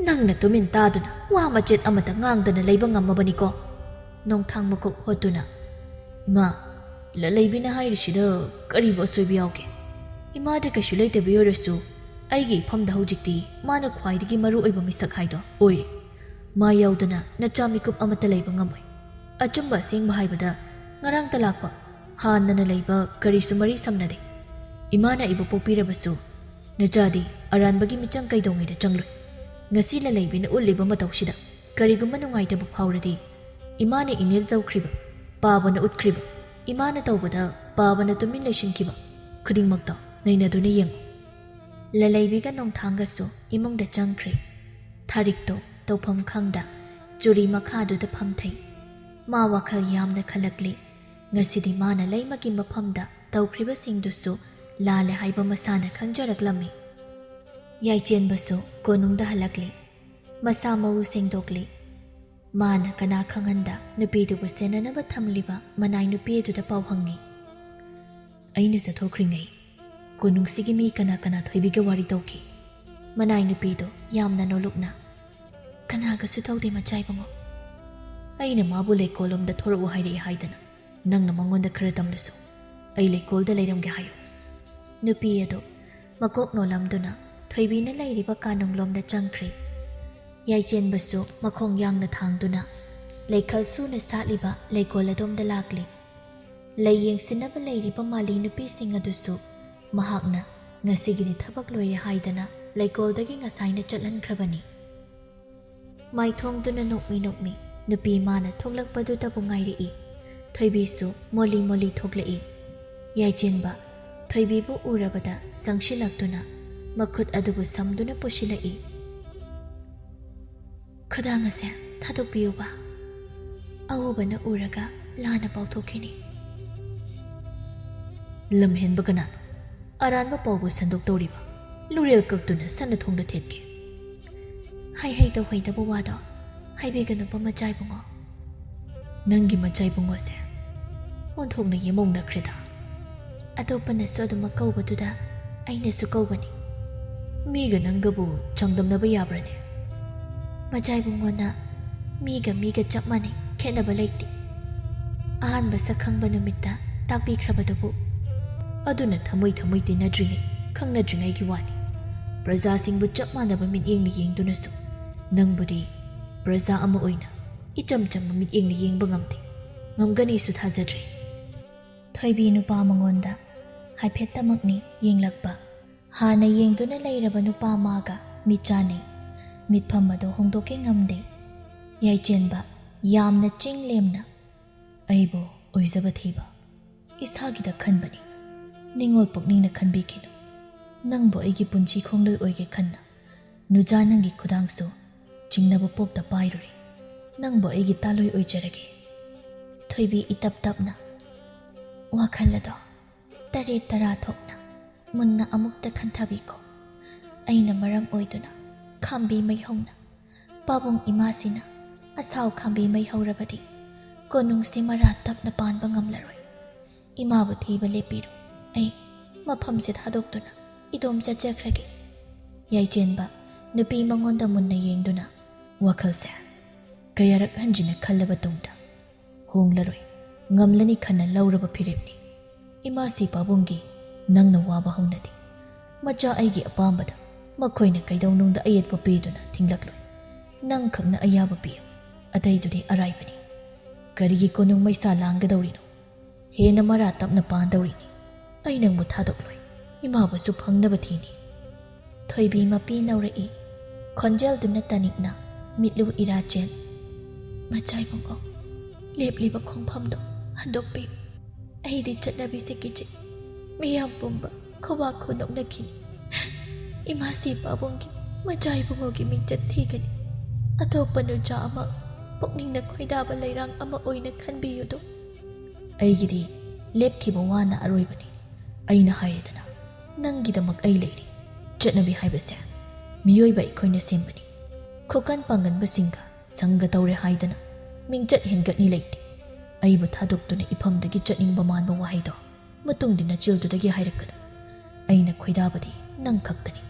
ꯅꯪꯅ ꯇꯨꯃꯤꯟ ꯇꯥꯗꯨꯅ ꯋꯥ ꯃꯆꯦꯠ ꯑꯃꯇ ꯉꯥꯡꯗꯅ ꯂꯩꯕ ꯉꯝꯃꯕꯅꯤꯀꯣ ꯅꯣꯡꯊꯥꯡ ꯃꯀꯣꯛ ꯍꯣꯠꯇꯨꯅ ꯏꯃꯥ ꯂꯂꯩꯕꯤꯅ ꯍꯥꯏꯔꯤꯁꯤꯗ ꯀꯔꯤꯕꯨ ꯑꯁꯣꯏꯕ ꯌꯥꯎꯒꯦ ꯏꯃꯥꯗ ꯀꯩꯁꯨ ꯂꯩꯇꯕꯤ ꯑꯣꯏꯔꯁꯨ ꯑꯩꯒꯤ ꯏꯐꯝꯗ ꯍꯧꯖꯤꯛꯇꯤ ꯃꯥꯅ ꯈ꯭ꯋꯥꯏꯗꯒꯤ ꯃꯔꯨ ꯑꯣꯏꯕ ꯃꯤꯁꯛ ꯍꯥꯏꯗꯣ ꯑꯣꯏꯔꯤ ꯃꯥ ꯌꯥꯎꯗꯅ ꯅꯆꯥ ꯃꯤꯀꯨꯞ ꯑꯃꯠꯇ ꯂꯩꯕ ꯉꯝꯃꯣꯏ ꯑꯆꯨꯝꯕ ꯑꯁꯦꯡꯕ ꯍꯥꯏꯕꯗ ꯉꯔꯥꯡꯇ ꯂꯥꯛꯄ ꯍꯥꯟꯅꯅ ꯂꯩꯕ ꯀꯔꯤꯁꯨ ꯃꯔꯤ ꯁꯝꯅꯗꯦ ꯏꯃꯥꯅ ꯑꯩꯕꯨ ꯄꯣꯛꯄꯤꯔꯕꯁꯨ ꯅꯆꯥꯗꯤ ꯑꯔꯥꯟꯕꯒꯤ ꯃꯤꯆꯪ ꯀꯩꯗꯧꯉꯩꯗ ꯆꯪꯂꯣꯏ ꯉꯁꯤ ꯂꯂꯩꯕꯤꯅ ꯎꯠꯂꯤꯕ ꯃꯇꯧꯁꯤꯗ ꯀꯔꯤꯒꯨꯝꯕ ꯅꯨꯡꯉꯥꯏꯇꯕ ꯐꯥꯎꯔꯗꯤ ꯏꯃꯥꯅ ꯏꯅꯦꯜ ꯇꯧꯈ꯭ꯔꯤꯕ ꯄꯥꯕꯅ ꯎꯠꯈ꯭ꯔꯤꯕ ꯏꯃꯥꯅ ꯇꯧꯕꯗ ꯄꯥꯕꯅ ꯇꯨꯃꯤꯟ ꯂꯩꯁꯤꯟꯈꯤꯕ ꯈꯨꯗꯤꯡꯃꯛꯇꯣ ꯅꯩꯅꯗꯨꯅ ꯌꯦꯡꯉꯨ ꯂꯂꯩꯕꯤꯒ ꯅꯣꯡꯊꯥꯡꯒꯁꯨ ꯏꯃꯨꯡꯗ ꯆꯪꯈ꯭ꯔꯦ ꯊꯥꯔꯤꯛꯇꯣ ꯇꯧꯐꯝ ꯈꯪꯗ ꯆꯨꯔꯤ ꯃꯈꯥꯗꯨꯗ ꯐꯝꯊꯩ ꯃꯥ ꯋꯥꯈꯜ ꯌꯥꯝꯅ ꯈꯜꯂꯛꯂꯤ ꯉꯁꯤꯗꯤ ꯃꯥꯅ ꯂꯩꯃꯒꯤ ꯃꯐꯝꯗ ꯇꯧꯈ꯭ꯔꯤꯕꯁꯤꯡꯗꯨꯁꯨ ꯂꯥꯜꯂꯦ ꯍꯥꯏꯕ ꯃꯁꯥꯅ ꯈꯪꯖꯔꯛꯂꯝꯃꯤ ꯌꯥꯏꯆꯦꯟꯕꯁꯨ ꯀꯣꯅꯨꯡꯗ ꯍꯜꯂꯛꯂꯤ ꯃꯁꯥ ꯃꯎ ꯁꯦꯡꯗꯣꯛꯂꯤ ꯃꯥꯅ ꯀꯅꯥ ꯈꯪꯍꯟꯗ ꯅꯨꯄꯤꯗꯨꯕꯨ ꯁꯦꯟꯅꯅꯕ ꯊꯝꯂꯤꯕ ꯃꯅꯥꯏ ꯅꯨꯄꯤ ꯑꯗꯨꯗ ꯄꯥꯎ ꯍꯪꯉꯤ ꯑꯩꯅ ꯆꯠꯊꯣꯛꯈ꯭ꯔꯤꯉꯩ ꯀꯣꯅꯨꯡꯁꯤꯒꯤ ꯃꯤ ꯀꯅꯥ ꯀꯅꯥ ꯊꯣꯏꯕꯤꯒ ꯋꯥꯔꯤ ꯇꯧꯈꯤ ꯃꯅꯥꯏ ꯅꯨꯄꯤꯗꯣ ꯌꯥꯝꯅ ꯅꯣꯂꯨꯛꯅ ꯀꯅꯥꯒꯁꯨ ꯇꯧꯗꯦ ꯃꯆꯥ ꯏꯕꯨꯡꯉꯣ ꯑꯩꯅ ꯃꯥꯕꯨ ꯂꯩꯀꯣꯜꯂꯣꯝꯗ ꯊꯣꯔꯛꯎ ꯍꯥꯏꯔꯛꯏ ꯍꯥꯏꯗꯅ ꯅꯪꯅ ꯃꯉꯣꯟꯗ ꯈꯔ ꯇꯝꯂꯁꯨ ꯑꯩ ꯂꯩꯀꯣꯜꯗ ꯂꯩꯔꯝꯒꯦ ꯍꯥꯏꯌꯨ ꯅꯨꯄꯤ ꯑꯗꯣ ꯃꯀꯣꯛ ꯅꯣꯜꯂꯝꯗꯨꯅ ꯊꯣꯏꯕꯤꯅ ꯂꯩꯔꯤꯕ ꯀꯥꯅꯨꯡꯂꯣꯝꯗ ꯆꯪꯈ꯭ꯔꯤ ꯌꯥꯏꯆꯦꯟꯕꯁꯨ ꯃꯈꯣꯡ ꯌꯥꯡꯅ ꯊꯥꯡꯗꯨꯅ ꯂꯩꯈꯜ ꯁꯨꯅ ꯁꯥꯠꯂꯤꯕ ꯂꯩꯀꯣꯜ ꯑꯗꯣꯝꯗ ꯂꯥꯛꯂꯤ ꯂꯩ ꯌꯦꯡꯁꯤꯟꯅꯕ ꯂꯩꯔꯤꯕ ꯃꯥꯂꯤ ꯅꯨꯄꯤꯁꯤꯡ ꯑꯗꯨꯁꯨ ꯃꯍꯥꯛꯅ ꯉꯁꯤꯒꯤꯗꯤ ꯊꯕꯛ ꯂꯣꯏꯔꯦ ꯍꯥꯏꯗꯅ ꯂꯩꯀꯣꯜꯗꯒꯤ ꯉꯁꯥꯏꯅ ꯆꯠꯍꯟꯈ꯭ꯔꯕꯅꯤ ꯃꯥꯏꯊꯣꯡꯗꯨꯅ ꯅꯣꯛꯃꯤ ꯅꯣꯛꯃꯤ ꯅꯨꯄꯤ ꯃꯥꯅ ꯊꯣꯛꯂꯛꯄꯗꯨꯗꯕꯨ ꯉꯥꯏꯔꯛꯏ ꯊꯣꯏꯕꯤꯁꯨ ꯃꯣꯂꯤ ꯃꯣꯂꯤ ꯊꯣꯛꯂꯛꯏ ꯌꯥꯏꯆꯦꯟꯕ ꯊꯣꯏꯕꯤꯕꯨ ꯎꯔꯕꯗ ꯆꯪꯁꯤꯜꯂꯛꯇꯨꯅ ꯃꯈꯨꯠ ꯑꯗꯨꯕꯨ ꯁꯝꯗꯨꯅ ꯄꯨꯁꯤꯜꯂꯛꯏ ꯈꯨꯗꯥꯡ ꯑꯁꯦ ꯊꯥꯗꯣꯛꯄꯤꯌꯨꯕ ꯑꯎꯕꯅ ꯎꯔꯒ ꯂꯥꯟꯅ ꯄꯥꯎꯊꯣꯛꯈꯤꯅꯤ ꯂꯝꯍꯦꯟꯕ ꯀꯅꯥꯅꯣ ꯑꯔꯥꯟꯕ ꯄꯥꯎꯕꯨ ꯁꯟꯗꯣꯛꯇꯧꯔꯤꯕ ꯂꯨꯔꯦꯜ ꯀꯛꯇꯨꯅ ꯁꯟꯅ ꯊꯣꯡꯗ ꯊꯦꯠꯀꯦ ꯍꯩꯇꯧ ꯍꯩꯇꯕ ꯋꯥꯗꯣ ꯍꯥꯏꯕꯤꯒꯅꯨꯕ ꯃꯆꯥ ꯏꯕꯨꯡꯉꯣ ꯅꯪꯒꯤ ꯃꯆꯥ ꯏꯕꯨꯡꯉꯣꯁꯦ ꯑꯣꯟꯊꯣꯛꯅ ꯌꯦꯃꯧꯅꯈ꯭ꯔꯦꯗ ꯑꯇꯣꯞꯄꯅꯁꯨ ꯑꯗꯨꯃꯛ ꯀꯧꯕꯗꯨꯗ ꯑꯩꯅꯁꯨ ꯀꯧꯕꯅꯤ ꯃꯤꯒ ꯅꯪꯒꯕꯨ ꯆꯥꯡꯗꯝꯅꯕ ꯌꯥꯕ꯭ꯔꯅꯦ ꯃꯆꯥ ꯏꯕꯨꯡꯉꯣꯅ ꯃꯤꯒ ꯆꯞ ꯃꯥꯟꯅꯩ ꯈꯦꯠꯅꯕ ꯂꯩꯇꯦ ꯑꯍꯥꯟꯕ ꯁꯛꯈꯪꯕ ꯅꯨꯃꯤꯠꯇ ꯇꯥꯛꯄꯤꯈ꯭ꯔꯕꯗꯨꯕꯨ ꯑꯗꯨꯅ ꯊꯃꯣꯏ ꯇꯤꯟꯅꯗ꯭ꯔꯤꯉꯩ ꯈꯪꯅꯗ꯭ꯔꯤꯉꯩꯒꯤ ꯋꯥꯅꯤ ꯄ꯭ꯔꯖꯥꯁꯤꯡꯕꯨ ꯆꯞ ꯃꯥꯟꯅꯕ ꯃꯤꯠꯌꯦꯡꯅ ꯌꯦꯡꯗꯨꯅꯁꯨ ꯅꯪꯕꯨꯗꯤ ꯄ꯭ꯔꯖꯥ ꯑꯃ ꯑꯣꯏꯅ ꯏꯆꯝ ꯆꯝꯕ ꯃꯤꯠꯌꯦꯡꯅ ꯌꯦꯡꯕ ꯉꯝꯗꯦ ꯉꯝꯒꯅꯤꯁꯨ ꯊꯥꯖꯗ꯭ꯔꯤ ꯊꯣꯏꯕꯤ ꯅꯨꯄꯥ ꯃꯉꯣꯟꯗ ꯍꯥꯏꯐꯦꯠꯇꯃꯛꯅꯤ ꯌꯦꯡꯂꯛꯄ ꯍꯥꯟꯅ ꯌꯦꯡꯗꯨꯅ ꯂꯩꯔꯕ ꯅꯨꯄꯥ ꯃꯥꯒ ꯃꯤꯠ ꯆꯥꯅꯩ ꯃꯤꯠꯐꯝ ꯑꯗꯨ ꯍꯣꯡꯗꯣꯛꯀꯦ ꯉꯝꯗꯦ ꯌꯥꯏꯆꯦꯟꯕ ꯌꯥꯝꯅ ꯆꯤꯡ ꯂꯦꯝꯅ ꯑꯩꯕꯨ ꯑꯣꯏꯖꯕ ꯊꯤꯕ ꯏꯁꯥꯒꯤꯗ ꯈꯟꯕꯅꯤ ꯅꯤꯡꯉꯣꯜ ꯄꯨꯛꯅꯤꯡꯅ ꯈꯟꯕꯤꯈꯤꯅꯨ ꯅꯪꯕꯨ ꯑꯩꯒꯤ ꯄꯨꯟꯁꯤ ꯈꯣꯡꯂꯣꯏ ꯑꯣꯏꯒꯦ ꯈꯟꯅ ꯅꯨꯖꯥ ꯅꯪꯒꯤ ꯈꯨꯗꯥꯡꯁꯨ ꯆꯤꯡꯅꯕ ꯄꯣꯛꯇ ꯄꯥꯏꯔꯨꯔꯤ ꯅꯪꯕꯨ ꯑꯩꯒꯤ ꯇꯥꯂꯣꯏ ꯑꯣꯏꯖꯔꯒꯦ ꯊꯣꯏꯕꯤ ꯏꯇꯞ ꯇꯞꯅ ꯋꯥꯈꯜ ꯑꯗꯣ 9-10 ꯊꯣꯛꯅ ꯃꯨꯟꯅ ꯑꯃꯨꯛꯇ ꯈꯟꯊꯕꯤꯈꯣ ꯑꯩꯅ ꯃꯔꯝ ꯑꯣꯏꯗꯨꯅ ꯈꯥꯝꯕꯤ ꯃꯩꯍꯧꯅ ꯄꯥꯕꯨꯡ ꯏꯃꯥꯁꯤꯅ ꯑꯁꯥꯎ ꯈꯥꯝꯕꯤ ꯃꯩ ꯍꯧꯔꯕꯗꯤ ꯀꯣꯅꯨꯡꯁꯤ ꯃꯔꯥ ꯇꯞꯅ ꯄꯥꯟꯕ ꯉꯝꯂꯔꯣꯏ ꯏꯃꯥꯕꯨ ꯊꯤꯕ ꯂꯦꯞꯄꯤꯔꯨ ꯑꯩ ꯃꯐꯝꯁꯦ ꯊꯥꯗꯣꯛꯇꯨꯅ ꯏꯗꯣꯝ ꯆꯠꯆꯈ꯭ꯔꯒꯦ ꯌꯥꯏꯆꯦꯟꯕ ꯅꯨꯄꯤ ꯃꯉꯣꯟꯗ ꯃꯨꯟꯅ ꯌꯦꯡꯗꯨꯅ ꯋꯥꯈꯜꯁꯦ ꯀꯌꯥꯔꯛ ꯍꯟꯖꯤꯟꯅ ꯈꯜꯂꯕ ꯇꯨꯡꯗ ꯍꯣꯡꯂꯔꯣꯏ ꯉꯝꯂꯅꯤ ꯈꯟꯅ ꯂꯧꯔꯕ ꯐꯤꯔꯦꯞꯅꯤ ꯏꯃꯥꯁꯤ ꯄꯥꯕꯨꯡꯒꯤ ꯅꯪꯅ ꯋꯥꯕ ꯍꯧꯅꯗꯦ ꯃꯆꯥ ꯑꯩꯒꯤ ꯑꯄꯥꯝꯕꯗ ꯃꯈꯣꯏꯅ ꯀꯩꯗꯧꯅꯨꯡꯗ ꯑꯌꯦꯠꯄ ꯄꯤꯗꯨꯅ ꯊꯤꯡꯂꯛꯂꯣꯏ ꯅꯪ ꯈꯛꯅ ꯑꯌꯥꯕ ꯄꯤꯌꯨ ꯑꯇꯩꯗꯨꯗꯤ ꯑꯔꯥꯏꯕꯅꯤ ꯀꯔꯤꯒꯤ ꯀꯣꯅꯨꯡ ꯃꯩꯁꯥ ꯂꯥꯡꯒꯗꯧꯔꯤꯅꯣ ꯍꯦꯟꯅ ꯃꯔꯥ ꯇꯞꯅ ꯄꯥꯟꯗꯧꯔꯤꯅꯤ ꯑꯩ ꯅꯪꯕꯨ ꯊꯥꯗꯣꯛꯂꯣꯏ ꯏꯃꯥꯕꯨꯁꯨ ꯐꯪꯅꯕ ꯊꯤꯅꯤ ꯊꯣꯏꯕꯤ ꯃꯄꯤ ꯅꯧꯔꯛꯏ ꯈꯣꯟꯖꯦꯜꯗꯨꯅ ꯇꯅꯤꯛꯅ ꯃꯤꯠꯂꯨ ꯏꯔꯥꯆꯦꯟ ꯃꯆꯥ ꯏꯕꯨꯡꯉꯣ ꯂꯦꯞꯂꯤꯕ ꯈꯣꯡꯐꯝꯗꯣ ꯍꯟꯗꯣꯛꯄꯤꯌꯨ ꯑꯩꯗꯤ ꯆꯠꯅꯕꯤꯁꯦ ꯀꯤꯖꯩ ꯃꯤꯌꯥꯝ ꯄꯨꯝꯕ ꯈꯨꯕꯥꯛ ꯈꯨꯅꯣꯛꯅꯈꯤꯅꯤ ꯏꯃꯥꯁꯤ ꯄꯥꯕꯨꯡꯒꯤ ꯃꯆꯥ ꯏꯕꯨꯡꯉꯣꯒꯤ ꯃꯤꯡꯆꯠ ꯊꯤꯒꯅꯤ ꯑꯇꯣꯞꯄ ꯅꯨꯆꯥ ꯑꯃ ꯄꯨꯛꯅꯤꯡꯅ ꯈꯣꯏꯗꯥꯕ ꯂꯩꯔꯥꯡ ꯑꯃ ꯑꯣꯏꯅ ꯈꯟꯕꯤꯌꯨꯗꯣ ꯑꯩꯒꯤꯗꯤ ꯂꯦꯞꯈꯤꯕ ꯋꯥꯅ ꯑꯔꯣꯏꯕꯅꯤ ꯑꯩꯅ ꯍꯥꯏꯔꯦꯗꯅ ꯅꯪꯒꯤꯗꯃꯛ ꯑꯩ ꯂꯩꯔꯤ ꯆꯠꯅꯕꯤ ꯍꯥꯏꯕꯁꯦ ꯃꯤꯑꯣꯏꯕ ꯑꯩꯈꯣꯏꯅ ꯁꯦꯝꯕꯅꯤ ꯈꯨꯀꯟ ꯄꯥꯡꯒꯟꯕꯁꯤꯡꯒ ꯁꯪꯒ ꯇꯧꯔꯦ ꯍꯥꯏꯗꯅ ꯃꯤꯡꯆꯠ ꯍꯦꯟꯒꯠꯅꯤ ꯂꯩꯇꯦ ꯑꯩꯕꯨ ꯊꯥꯗꯣꯛꯇꯨꯅ ꯏꯐꯝꯗꯒꯤ ꯆꯠꯅꯤꯡꯕ ꯃꯥꯟꯕ ꯋꯥꯍꯩꯗꯣ ꯃꯇꯨꯡꯗꯤ ꯅꯆꯤꯜꯗꯨꯗꯒꯤ ꯍꯥꯏꯔꯛꯀꯅꯨ ꯑꯩꯅ ꯈꯣꯏꯗꯥꯕꯗꯤ ꯅꯪ ꯈꯛꯇꯅꯤ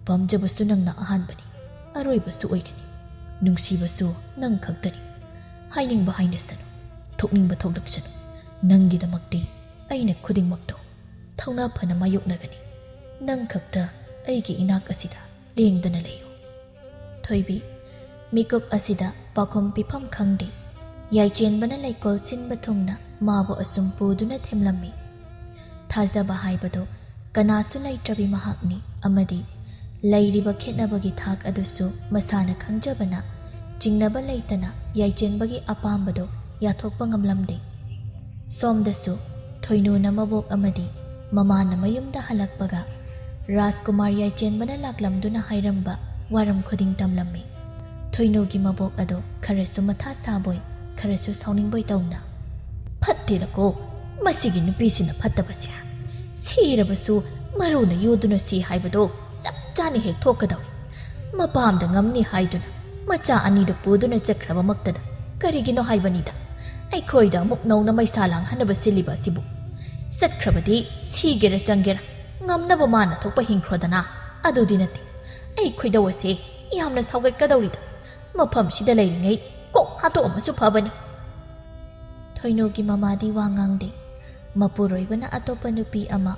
ꯄꯥꯝꯖꯕꯁꯨ ꯅꯪꯅ ꯑꯍꯥꯟꯕꯅꯤ ꯑꯔꯣꯏꯕꯁꯨ ꯑꯣꯏꯒꯅꯤ ꯅꯨꯡꯁꯤꯕꯁꯨ ꯅꯪ ꯈꯛꯇꯅꯤ ꯍꯥꯏꯅꯤꯡꯕ ꯍꯥꯏꯅꯁꯅꯨ ꯊꯣꯛꯅꯤꯡꯕ ꯊꯣꯛꯂꯛꯁꯅꯨ ꯅꯪꯒꯤꯗꯃꯛꯇꯤ ꯑꯩꯅ ꯈꯨꯗꯤꯡꯃꯛꯇꯣ ꯊꯧꯅꯥ ꯐꯅ ꯃꯥꯌꯣꯛꯅꯒꯅꯤ ꯅꯪ ꯈꯛꯇ ꯑꯩꯒꯤ ꯏꯅꯥꯛ ꯑꯁꯤꯗ ꯂꯦꯡꯗꯅ ꯂꯩꯌꯨ ꯊꯣꯏꯕꯤ ꯃꯤꯀꯨꯞ ꯑꯁꯤꯗ ꯄꯥꯎꯈꯨꯝ ꯄꯤꯐꯝ ꯈꯪꯗꯦ ꯌꯥꯏꯆꯦꯟꯕꯅ ꯂꯩꯀꯣꯜ ꯁꯤꯟꯕ ꯊꯨꯡꯅ ꯃꯥꯕꯨ ꯑꯁꯨꯝ ꯄꯨꯗꯨꯅ ꯊꯦꯝꯂꯝꯃꯤ ꯊꯥꯖꯕ ꯍꯥꯏꯕꯗꯣ ꯀꯅꯥꯁꯨ ꯂꯩꯇ꯭ꯔꯕꯤ ꯃꯍꯥꯛꯅꯤ ꯑꯃꯗꯤ ꯂꯩꯔꯤꯕ ꯈꯦꯠꯅꯕꯒꯤ ꯊꯥꯛ ꯑꯗꯨꯁꯨ ꯃꯁꯥꯅ ꯈꯪꯖꯕꯅ ꯆꯤꯡꯅꯕ ꯂꯩꯇꯅ ꯌꯥꯏꯆꯦꯟꯕꯒꯤ ꯑꯄꯥꯝꯕꯗꯣ ꯌꯥꯊꯣꯛꯄ ꯉꯝꯂꯝꯗꯦ ꯁꯣꯝꯗꯁꯨ ꯊꯣꯏꯅꯨꯅ ꯃꯕꯣꯛ ꯑꯃꯗꯤ ꯃꯃꯥꯅ ꯃꯌꯨꯝꯗ ꯍꯜꯂꯛꯄꯒ ꯔꯥꯖꯀꯨꯃꯥꯔ ꯌꯥꯏꯆꯦꯟꯕꯅ ꯂꯥꯛꯂꯝꯗꯨꯅ ꯍꯥꯏꯔꯝꯕ ꯋꯥꯔꯝ ꯈꯨꯗꯤꯡ ꯇꯝꯂꯝꯃꯤ ꯊꯣꯏꯅꯨꯒꯤ ꯃꯕꯣꯛ ꯑꯗꯣ ꯈꯔꯁꯨ ꯃꯊꯥ ꯁꯥꯕꯣꯏ ꯈꯔꯁꯨ ꯁꯥꯎꯅꯤꯡꯕꯣꯏ ꯇꯧꯅ ꯐꯠꯇꯦꯗꯀꯣ ꯃꯁꯤꯒꯤ ꯅꯨꯄꯤꯁꯤꯅ ꯐꯠꯇꯕꯁꯦ ꯁꯤꯔꯕꯁꯨ ꯃꯔꯨꯅ ꯌꯣꯗꯨꯅ ꯁꯤ ꯍꯥꯏꯕꯗꯣ ꯆꯞ ꯆꯥꯅ ꯍꯦꯛ ꯊꯣꯛꯀꯗꯧꯏ ꯃꯄꯥꯝꯗ ꯉꯝꯅꯤ ꯍꯥꯏꯗꯨꯅ ꯃꯆꯥ ꯑꯅꯤꯗꯨ ꯄꯨꯗꯨꯅ ꯆꯠꯈ꯭ꯔꯕꯃꯛꯇꯗ ꯀꯔꯤꯒꯤꯅꯣ ꯍꯥꯏꯕꯅꯤꯗ ꯑꯩꯈꯣꯏꯗ ꯑꯃꯨꯛ ꯅꯧꯅ ꯃꯩꯁꯥ ꯂꯥꯡꯍꯟꯅꯕ ꯁꯤꯜꯂꯤꯕ ꯑꯁꯤꯕꯨ ꯆꯠꯈ꯭ꯔꯕꯗꯤ ꯁꯤꯒꯦꯔ ꯆꯪꯒꯦꯔ ꯉꯝꯅꯕ ꯃꯥꯅ ꯊꯣꯛꯄ ꯍꯤꯡꯈ꯭ꯔꯣꯗꯅ ꯑꯗꯨꯗꯤ ꯅꯠꯇꯦ ꯑꯩ ꯈꯣꯏꯗꯧ ꯑꯁꯦ ꯌꯥꯝꯅ ꯁꯥꯎꯒꯠꯀꯗꯧꯔꯤꯗ ꯃꯐꯝꯁꯤꯗ ꯂꯩꯔꯤꯉꯩ ꯀꯣꯛ ꯍꯥꯠꯇꯣꯛꯑꯝꯃꯁꯨ ꯐꯕꯅꯤ ꯊꯣꯏꯅꯨꯒꯤ ꯃꯃꯥꯗꯤ ꯋꯥ ꯉꯥꯡꯗꯦ ꯃꯄꯨꯔꯣꯏꯕꯅ ꯑꯇꯣꯞꯄ ꯅꯨꯄꯤ ꯑꯃ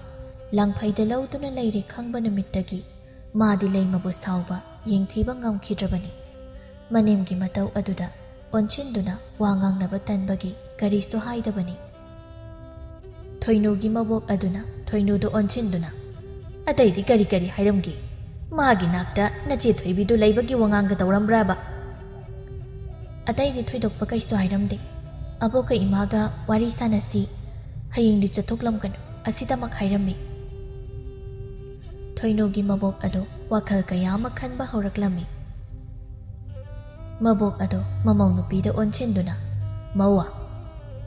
ꯂꯥꯡꯐꯩꯗ ꯂꯧꯗꯨꯅ ꯂꯩꯔꯦ ꯈꯪꯕ ꯅꯨꯃꯤꯠꯇꯒꯤ ꯃꯥꯗꯤ ꯂꯩꯃꯕꯨ ꯁꯥꯎꯕ ꯌꯦꯡꯊꯤꯕ ꯉꯝꯈꯤꯗ꯭ꯔꯕꯅꯤ ꯃꯅꯦꯝꯒꯤ ꯃꯇꯧ ꯑꯗꯨꯗ ꯑꯣꯟꯁꯤꯟꯗꯨꯅ ꯋꯥ ꯉꯥꯡꯅꯕ ꯇꯟꯕꯒꯤ ꯀꯔꯤꯁꯨ ꯍꯥꯏꯗꯕꯅꯤ ꯊꯣꯏꯅꯨꯒꯤ ꯃꯕꯣꯛ ꯑꯗꯨꯅ ꯊꯣꯏꯅꯨꯗꯨ ꯑꯣꯟꯁꯤꯟꯗꯨꯅ ꯑꯇꯩꯗꯤ ꯀꯔꯤ ꯀꯔꯤ ꯍꯥꯏꯔꯝꯒꯦ ꯃꯥꯒꯤ ꯅꯥꯛꯇ ꯅꯆꯦ ꯊꯣꯏꯕꯤꯗꯨ ꯂꯩꯕꯒꯤ ꯋꯥꯉꯥꯡꯒ ꯇꯧꯔꯝꯕ꯭ꯔꯥꯕ ꯑꯇꯩꯗꯤ ꯊꯣꯏꯗꯣꯛꯄ ꯀꯩꯁꯨ ꯍꯥꯏꯔꯝꯗꯦ ꯑꯕꯣꯛꯀ ꯏꯃꯥꯒ ꯋꯥꯔꯤ ꯁꯥꯟꯅꯁꯤ ꯍꯌꯦꯡꯗꯤ ꯆꯠꯊꯣꯛꯂꯝꯒꯅꯨ ꯑꯁꯤꯗꯃꯛ ꯍꯥꯏꯔꯝꯃꯤ ꯊꯣꯏꯅꯨꯒꯤ ꯃꯕꯣꯛ ꯑꯗꯣ ꯋꯥꯈꯜ ꯀꯌꯥ ꯑꯃ ꯈꯟꯕ ꯍꯧꯔꯛꯂꯝꯃꯤ ꯃꯕꯣꯛ ꯑꯗꯣ ꯃꯃꯧ ꯅꯨꯄꯤꯗ ꯑꯣꯟꯁꯤꯟꯗꯨꯅ ꯃꯧꯋꯥ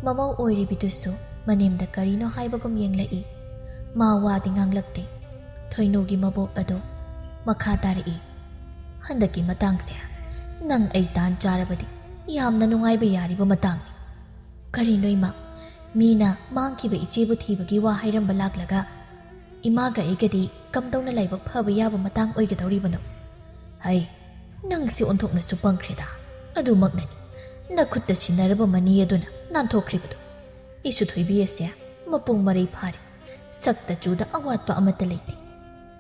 ꯃꯃꯧ ꯑꯣꯏꯔꯤꯕꯤꯗꯨꯁꯨ ꯃꯅꯦꯝꯗ ꯀꯔꯤꯅꯣ ꯍꯥꯏꯕꯒꯨꯝ ꯌꯦꯡꯂꯛꯏ ꯃꯥ ꯋꯥꯗꯤ ꯉꯥꯡꯂꯛꯇꯦ ꯊꯣꯏꯅꯨꯒꯤ ꯃꯕꯣꯛ ꯑꯗꯣ ꯃꯈꯥ ꯇꯥꯔꯛꯏ ꯍꯟꯗꯛꯀꯤ ꯃꯇꯥꯡꯁꯦ ꯅꯪ ꯑꯩ ꯇꯥꯟ ꯆꯥꯔꯕꯗꯤ ꯌꯥꯝꯅ ꯅꯨꯡꯉꯥꯏꯕ ꯌꯥꯔꯤꯕ ꯃꯇꯥꯡꯅꯤ ꯀꯔꯤꯅꯣ ꯏꯃꯥ ꯃꯤꯅ ꯃꯥꯡꯈꯤꯕ ꯏꯆꯦꯕꯨ ꯊꯤꯕꯒꯤ ꯋꯥ ꯍꯥꯏꯔꯝꯕ ꯂꯥꯛꯂꯒ ꯏꯃꯥꯒ ꯑꯩꯒꯗꯤ ꯀꯝꯗꯧꯅ ꯂꯥꯏꯕꯛ ꯐꯕ ꯌꯥꯕ ꯃꯇꯥꯡ ꯑꯣꯏꯒꯗꯧꯔꯤꯕꯅꯣ ꯍꯩ ꯅꯪꯁꯤ ꯑꯣꯟꯊꯣꯛꯅꯁꯨ ꯄꯪꯈ꯭ꯔꯦꯗ ꯑꯗꯨꯃꯛꯅꯅꯤ ꯅꯈꯨꯠꯇ ꯁꯤꯟꯅꯔꯕ ꯃꯅꯤ ꯑꯗꯨꯅ ꯅꯥꯟꯊꯣꯛꯈ꯭ꯔꯤꯕꯗꯣ ꯏꯁꯨ ꯊꯣꯏꯕꯤ ꯑꯁꯦ ꯃꯄꯨꯡ ꯃꯔꯩ ꯐꯥꯔꯦ ꯁꯛꯇ ꯆꯨꯗ ꯑꯋꯥꯠꯄ ꯑꯃꯠꯇ ꯂꯩꯇꯦ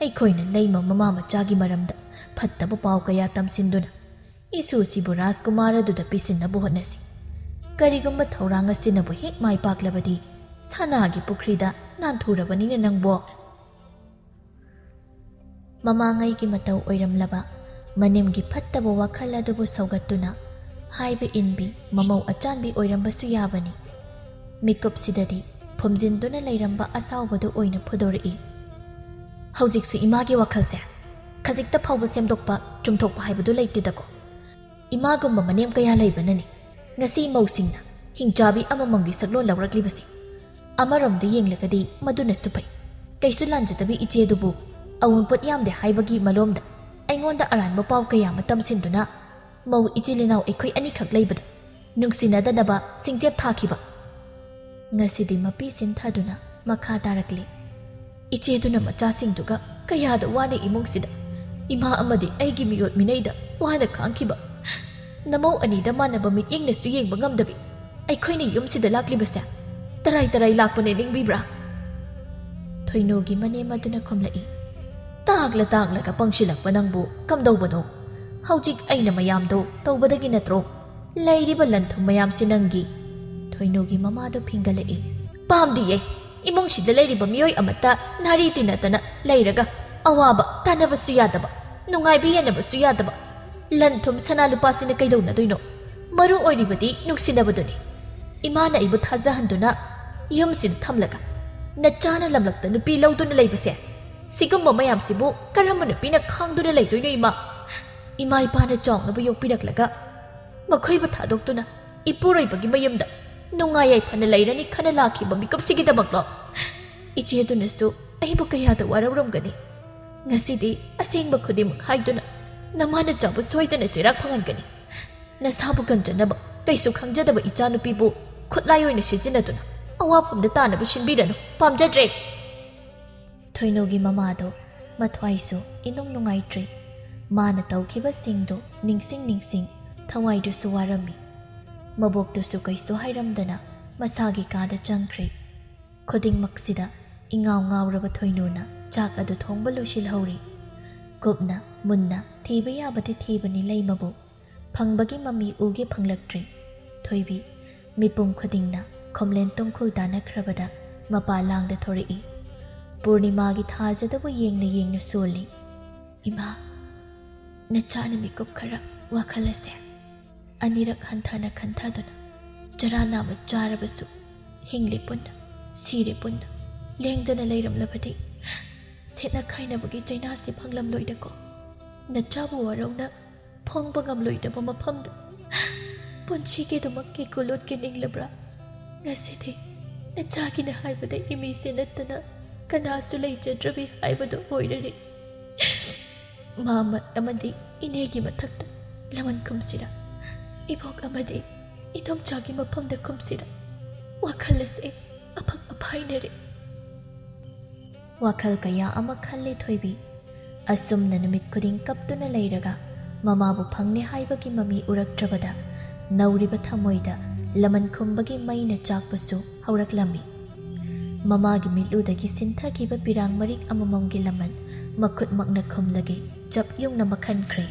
ꯑꯩꯈꯣꯏꯅ ꯂꯩꯃ ꯃꯃꯥ ꯃꯆꯥꯒꯤ ꯃꯔꯝꯗ ꯐꯠꯇꯕ ꯄꯥꯎ ꯀꯌా ꯇꯝꯁꯤꯟꯗꯨꯅ ꯏꯁꯨꯁꯤꯕꯨ ꯔꯥꯖꯀꯨꯃꯥꯔ ꯑꯗꯨꯗ ꯄꯤꯁꯤꯟꯅꯕ ꯍꯣꯠꯅꯁꯤ ꯀꯔꯤꯒꯨꯝꯕ ꯊꯧꯔꯥꯡ ꯑꯁꯤꯅꯕꯨ ꯍꯦꯛ ꯃꯥꯏ ꯄꯥꯛꯂꯕꯗꯤ ꯁꯅꯥꯒꯤ ꯄꯨꯈ꯭ꯔꯤꯗ ꯅꯥꯟꯊꯨꯔꯕꯅꯤꯅ ꯅꯪꯕꯣ ꯃꯃꯥꯡꯉꯩꯒꯤ ꯃꯇꯧ ꯑꯣꯏꯔꯝꯂꯕ ꯃꯅꯦꯝꯒꯤ ꯐꯠꯇꯕ ꯋꯥꯈꯜ ꯑꯗꯨꯕꯨ ꯁꯧꯒꯠꯇꯨꯅ ꯍꯥꯏꯕ ꯏꯟꯕꯤ ꯃꯃꯧ ꯑꯆꯥꯟꯕꯤ ꯑꯣꯏꯔꯝꯕꯁꯨ ꯌꯥꯕꯅꯤ ꯃꯤꯀꯨꯞꯁꯤꯗꯗꯤ ꯐꯨꯝꯖꯤꯟꯗꯨꯅ ꯂꯩꯔꯝꯕ ꯑꯁꯥꯎꯕꯗꯨ ꯑꯣꯏꯅ ꯐꯨꯗꯣꯔꯛꯏ ꯍꯧꯖꯤꯛꯁꯨ ꯏꯃꯥꯒꯤ ꯋꯥꯈꯜꯁꯦ ꯈꯖꯤꯛꯇ ꯐꯥꯎꯕ ꯁꯦꯝꯗꯣꯛꯄ ꯆꯨꯝꯊꯣꯛꯄ ꯍꯥꯏꯕꯗꯨ ꯂꯩꯇꯦꯗꯀꯣ ꯏꯃꯥꯒꯨꯝꯕ ꯃꯅꯦꯝ ꯀꯌꯥ ꯂꯩꯕꯅꯅꯤ ꯉꯁꯤ ꯃꯧꯁꯤꯡꯅ ꯍꯤꯡꯆꯥꯕꯤ ꯑꯃꯃꯝꯒꯤ ꯁꯛꯂꯣꯟ ꯂꯧꯔꯛꯂꯤꯕꯁꯤ ꯑꯃꯔꯣꯝꯗ ꯌꯦꯡꯂꯒꯗꯤ ꯃꯗꯨꯅꯁꯨ ꯐꯩ ꯀꯩꯁꯨ ꯂꯥꯟꯖꯗꯕꯤ ꯏꯆꯦꯗꯨꯕꯨ ꯑꯋꯨꯟꯄꯣꯠ ꯌꯥꯝꯗꯦ ꯍꯥꯏꯕꯒꯤ ꯃꯂꯣꯝꯗ ꯑꯩꯉꯣꯟꯗ ꯑꯔꯥꯟꯕ ꯄꯥꯎ ꯀꯌꯥ ꯑꯃ ꯇꯝꯁꯤꯟꯗꯨꯅ ꯃꯧ ꯏꯆꯤꯜ ꯏꯅꯥꯎ ꯑꯩꯈꯣꯏ ꯑꯅꯤꯈꯛ ꯂꯩꯕꯗ ꯅꯨꯡꯁꯤꯅꯗꯅꯕ ꯁꯤꯡꯆꯦꯞ ꯊꯥꯈꯤꯕ ꯉꯁꯤꯗꯤ ꯃꯄꯤ ꯁꯤꯟꯊꯗꯨꯅ ꯃꯈꯥ ꯇꯥꯔꯛꯂꯤ ꯏꯆꯦꯗꯨꯅ ꯃꯆꯥꯁꯤꯡꯗꯨꯒ ꯀꯌꯥꯗ ꯋꯥꯅ ꯏꯃꯨꯡꯁꯤꯗ ꯏꯃꯥ ꯑꯃꯗꯤ ꯑꯩꯒꯤ ꯃꯤꯑꯣꯠ ꯃꯤꯅꯩꯗ ꯋꯥꯅ ꯈꯥꯡꯈꯤꯕ ꯅꯃꯧ ꯑꯅꯤꯗ ꯃꯥꯟꯅꯕ ꯃꯤꯠꯌꯦꯡꯅꯁꯨ ꯌꯦꯡꯕ ꯉꯝꯗꯕꯤ ꯑꯩꯈꯣꯏꯅ ꯌꯨꯝꯁꯤꯗ ꯂꯥꯛꯂꯤꯕꯁꯦ ꯇꯔꯥꯏ ꯇꯔꯥꯏ ꯂꯥꯛꯄꯅꯦ ꯅꯤꯡꯕꯤꯕ꯭ꯔꯥ ꯊꯣꯏꯅꯨꯒꯤ ꯃꯅꯦꯝ ꯑꯗꯨꯅ ꯈꯨꯝꯂꯛꯏ ꯇꯥꯛꯂꯒ ꯄꯪꯁꯤꯜꯂꯛꯄ ꯅꯪꯕꯨ ꯀꯝꯗꯧꯕꯅꯣ ꯍꯧꯖꯤꯛ ꯑꯩꯅ ꯃꯌꯥꯝꯗꯣ ꯇꯧꯕꯗꯒꯤ ꯅꯠꯇ꯭ꯔꯣ ꯂꯩꯔꯤꯕ ꯂꯟꯊꯨꯝ ꯃꯌꯥꯝꯁꯤ ꯅꯪꯒꯤ ꯊꯣꯏꯅꯨꯒꯤ ꯃꯃꯥꯗꯣ ꯐꯤꯡꯒꯠꯂꯛꯏ ꯄꯥꯝꯗꯤꯌꯦ ꯏꯃꯨꯡꯁꯤꯗ ꯂꯩꯔꯤꯕ ꯃꯤꯑꯣꯏ ꯑꯃꯠꯇ ꯅꯥꯔꯤ ꯇꯤꯟꯅꯗꯅ ꯂꯩꯔꯒ ꯑꯋꯥꯕ ꯇꯥꯟꯅꯕꯁꯨ ꯌꯥꯗꯕ ꯅꯨꯡꯉꯥꯏꯕ ꯌꯦꯟꯅꯕꯁꯨ ꯌꯥꯗꯕ ꯂꯟꯊꯨꯝ ꯁꯅꯥ ꯂꯨꯄꯥꯁꯤꯅ ꯀꯩꯗꯧꯅꯗꯣꯏꯅꯣ ꯃꯔꯨ ꯑꯣꯏꯔꯤꯕꯗꯤ ꯅꯨꯡꯁꯤꯅꯕꯗꯨꯅꯤ ꯏꯃꯥꯅ ꯑꯩꯕꯨ ꯊꯥꯖꯍꯟꯗꯨꯅ ꯌꯨꯝꯁꯤꯗ ꯊꯝꯂꯒ ꯅꯆꯥꯅ ꯂꯝꯂꯛꯇ ꯅꯨꯄꯤ ꯂꯧꯗꯨꯅ ꯂꯩꯕꯁꯦ ꯁꯤꯒꯨꯝꯕ ꯃꯌꯥꯝꯁꯤꯕꯨ ꯀꯔꯝꯕ ꯅꯨꯄꯤꯅ ꯈꯥꯡꯗꯨꯅ ꯂꯩꯗꯣꯏꯅꯣ ꯏꯃꯥ ꯏꯄꯥꯅ ꯆꯥꯎꯅꯕ ꯌꯣꯛꯄꯤꯔꯛꯂꯒ ꯃꯈꯣꯏꯕꯨ ꯊꯥꯗꯣꯛꯇꯨꯅ ꯏꯄꯨꯔꯣꯏꯕꯒꯤ ꯃꯌꯨꯝꯗ ꯅꯨꯡꯉꯥꯏ ꯌꯥꯏꯐꯅ ꯂꯩꯔꯅꯤ ꯈꯟꯅ ꯂꯥꯛꯈꯤꯕ ꯃꯤꯀꯨꯞꯁꯤꯒꯤꯗꯃꯛꯂꯣ? ꯏꯆꯦꯗꯨꯅꯁꯨ ꯑꯩꯕꯨ ꯀꯌꯥꯗ ꯋꯥꯔꯧꯔꯝꯒꯅꯤ꯫ ꯉꯁꯤꯗꯤ ꯑꯁꯦꯡꯕ ꯈꯨꯗꯤꯡꯃꯛ ꯍꯥꯏꯗꯨꯅ ꯅꯃꯥꯅ ꯆꯥꯕꯨ ꯁꯣꯏꯗꯅ ꯆꯩꯔꯥꯛ ꯐꯪꯍꯟꯒꯅꯤ꯫ ꯅꯁꯥꯕꯨ ꯀꯟꯖꯅꯕ ꯀꯩꯁꯨ ꯈꯪꯖꯗꯕ ꯏꯆꯥꯅꯨꯄꯤꯕꯨ ꯈꯨꯠꯂꯥꯏ ꯑꯣꯏꯅ ꯁꯤꯖꯤꯟꯅꯗꯨꯅ ꯑꯋꯥꯐꯝꯗ ꯇꯥꯅꯕ ꯁꯤꯟꯕꯤꯔꯅꯨ, ꯄꯥꯝꯖꯗ꯭ꯔꯦ꯫ ꯊꯣꯏꯅꯨꯒꯤ ꯃꯃꯥꯗꯣ ꯃꯊ꯭ꯋꯥꯏꯁꯨ ꯏꯅꯨꯡ ꯅꯨꯡꯉꯥꯏꯇ꯭ꯔꯦ꯫ ꯃꯥꯅ ꯇꯧꯈꯤꯕꯁꯤꯡꯗꯣ ꯅꯤꯡꯁꯤꯡ ꯊꯋꯥꯏꯗꯨꯁꯨ ꯋꯥꯔꯝꯃꯤ꯫ ꯃꯕꯣꯛꯇꯨꯁꯨ ꯀꯩꯁꯨ ꯍꯥꯏꯔꯝꯗꯅ ꯃꯁꯥꯒꯤ ꯀꯥꯗ ꯆꯪꯈ꯭ꯔꯦ꯫ ꯈꯨꯗꯤꯡꯃꯛꯁꯤꯗ ꯏꯉꯥꯎ ꯉꯥꯎꯔꯕ ꯊꯣꯏꯅꯨꯅ ꯆꯥꯛ ꯑꯗꯨ ꯊꯣꯡꯕ ꯂꯣꯏꯁꯤꯜꯍꯧꯔꯤ꯫ ꯀꯨꯞꯅ ꯃꯨꯟꯅ ꯊꯤꯕ ꯌꯥꯕꯗꯤ ꯊꯤꯕꯅꯤ ꯂꯩꯃꯕꯨ ꯐꯪꯕꯒꯤ ꯃꯃꯤ ꯎꯒꯦ ꯐꯪꯂꯛꯇ꯭ꯔꯦ꯫ ꯊꯣꯏꯕꯤ ꯃꯤꯄꯨꯝ ꯈꯨꯗꯤꯡꯅ ꯈꯣꯝꯂꯦꯟ ꯇꯨꯝꯈꯨꯜ ꯇꯥꯟꯅꯈ꯭ꯔꯕꯗ ꯃꯄꯥꯂꯥꯡꯗ ꯊꯣꯔꯛꯏ꯫ ꯄꯨꯔꯅꯤꯃꯥꯒꯤ ꯊꯥꯖꯗꯕꯨ ꯌꯦꯡꯅ ꯁꯣꯜꯂꯤ꯫ ꯏꯃꯥ, ꯅꯆꯥꯅ ꯃꯤꯀꯨꯞ ꯈꯔ ꯋꯥꯈꯜꯂꯁꯦ꯫ ꯑꯅꯤꯔꯛ ꯍꯟꯊꯅ ꯈꯟꯊꯗꯨꯅ ꯆꯔꯥ ꯅꯥꯝꯃ ꯆꯥꯔꯕꯁꯨ ꯍꯤꯡꯂꯤ ꯄꯨꯟꯅ ꯁꯤꯔꯦ ꯄꯨꯟꯅ ꯂꯦꯡꯗꯅ ꯂꯩꯔꯝꯂꯕꯗꯤ ꯁꯦꯠꯅ ꯈꯥꯏꯅꯕꯒꯤ ꯆꯩꯅꯥꯁꯤ ꯐꯪꯂꯝꯂꯣꯏꯗꯀꯣ꯫ ꯅꯆꯥꯕꯨ ꯋꯥꯔꯧꯅ ꯐꯣꯡꯕ ꯉꯝꯂꯣꯏꯗꯕ ꯃꯐꯝꯗ ꯄꯨꯟꯁꯤꯒꯤꯗꯃꯛ ꯀꯩꯀꯨ ꯂꯣꯠꯀꯦ ꯅꯤꯡꯂꯕ꯭ꯔꯥ? ꯉꯁꯤꯗꯤ ꯅꯆꯥꯒꯤꯅ ꯍꯥꯏꯕꯗ ꯏꯃꯤꯁꯦ ꯅꯠꯇꯅ ꯀꯅꯥꯁꯨ ꯂꯩꯖꯗ꯭ꯔꯕꯤ ꯍꯥꯏꯕꯗꯨ ꯑꯣꯏꯔꯅꯤ꯫ ꯃꯥꯃ ꯑꯃꯗꯤ ꯏꯅꯦꯒꯤ ꯃꯊꯛꯇ ꯂꯃꯟ ꯈꯨꯝꯁꯤꯔꯥ? ꯏꯕꯣꯛ ꯑꯃꯗꯤ ꯏꯗꯣꯝꯆꯥꯒꯤ ꯃꯐꯝꯗ ꯈꯨꯝꯁꯤꯔꯥ? ꯋꯥꯈꯜ ꯑꯁꯦ ꯑꯐꯛ ꯑꯐꯥꯏꯅꯔꯦ꯫ ꯋꯥꯈꯜ ꯀꯌꯥ ꯑꯃ ꯈꯜꯂꯤ ꯊꯣꯏꯕꯤ꯫ ꯑꯁꯨꯝꯅ ꯅꯨꯃꯤꯠ ꯈꯨꯗꯤꯡ ꯀꯞꯇꯨꯅ ꯂꯩꯔꯒ ꯃꯃꯥꯕꯨ ꯐꯪꯅꯦ ꯍꯥꯏꯕꯒꯤ ꯃꯃꯤ ꯎꯔꯛꯇ꯭ꯔꯕꯗ ꯅꯧꯔꯤꯕ ꯊꯃꯣꯏꯗ ꯂꯃꯟ ꯈꯨꯝꯕꯒꯤ ꯃꯩꯅ ꯆꯥꯛꯄꯁꯨ ꯍꯧꯔꯛꯂꯝꯃꯤ꯫ ꯃꯃꯥꯒꯤ ꯃꯤꯠꯂꯨꯗꯒꯤ ꯁꯤꯟꯊꯈꯤꯕ ꯄꯤꯔꯥꯡ ꯃꯔꯤꯛ ꯑꯃꯃꯝꯒꯤ ꯂꯃꯟ ꯃꯈꯨꯠꯃꯛꯅ ꯈꯨꯝꯂꯒꯦ ꯆꯞ ꯌꯨꯡꯅ ꯃꯈꯟꯈ꯭ꯔꯦ꯫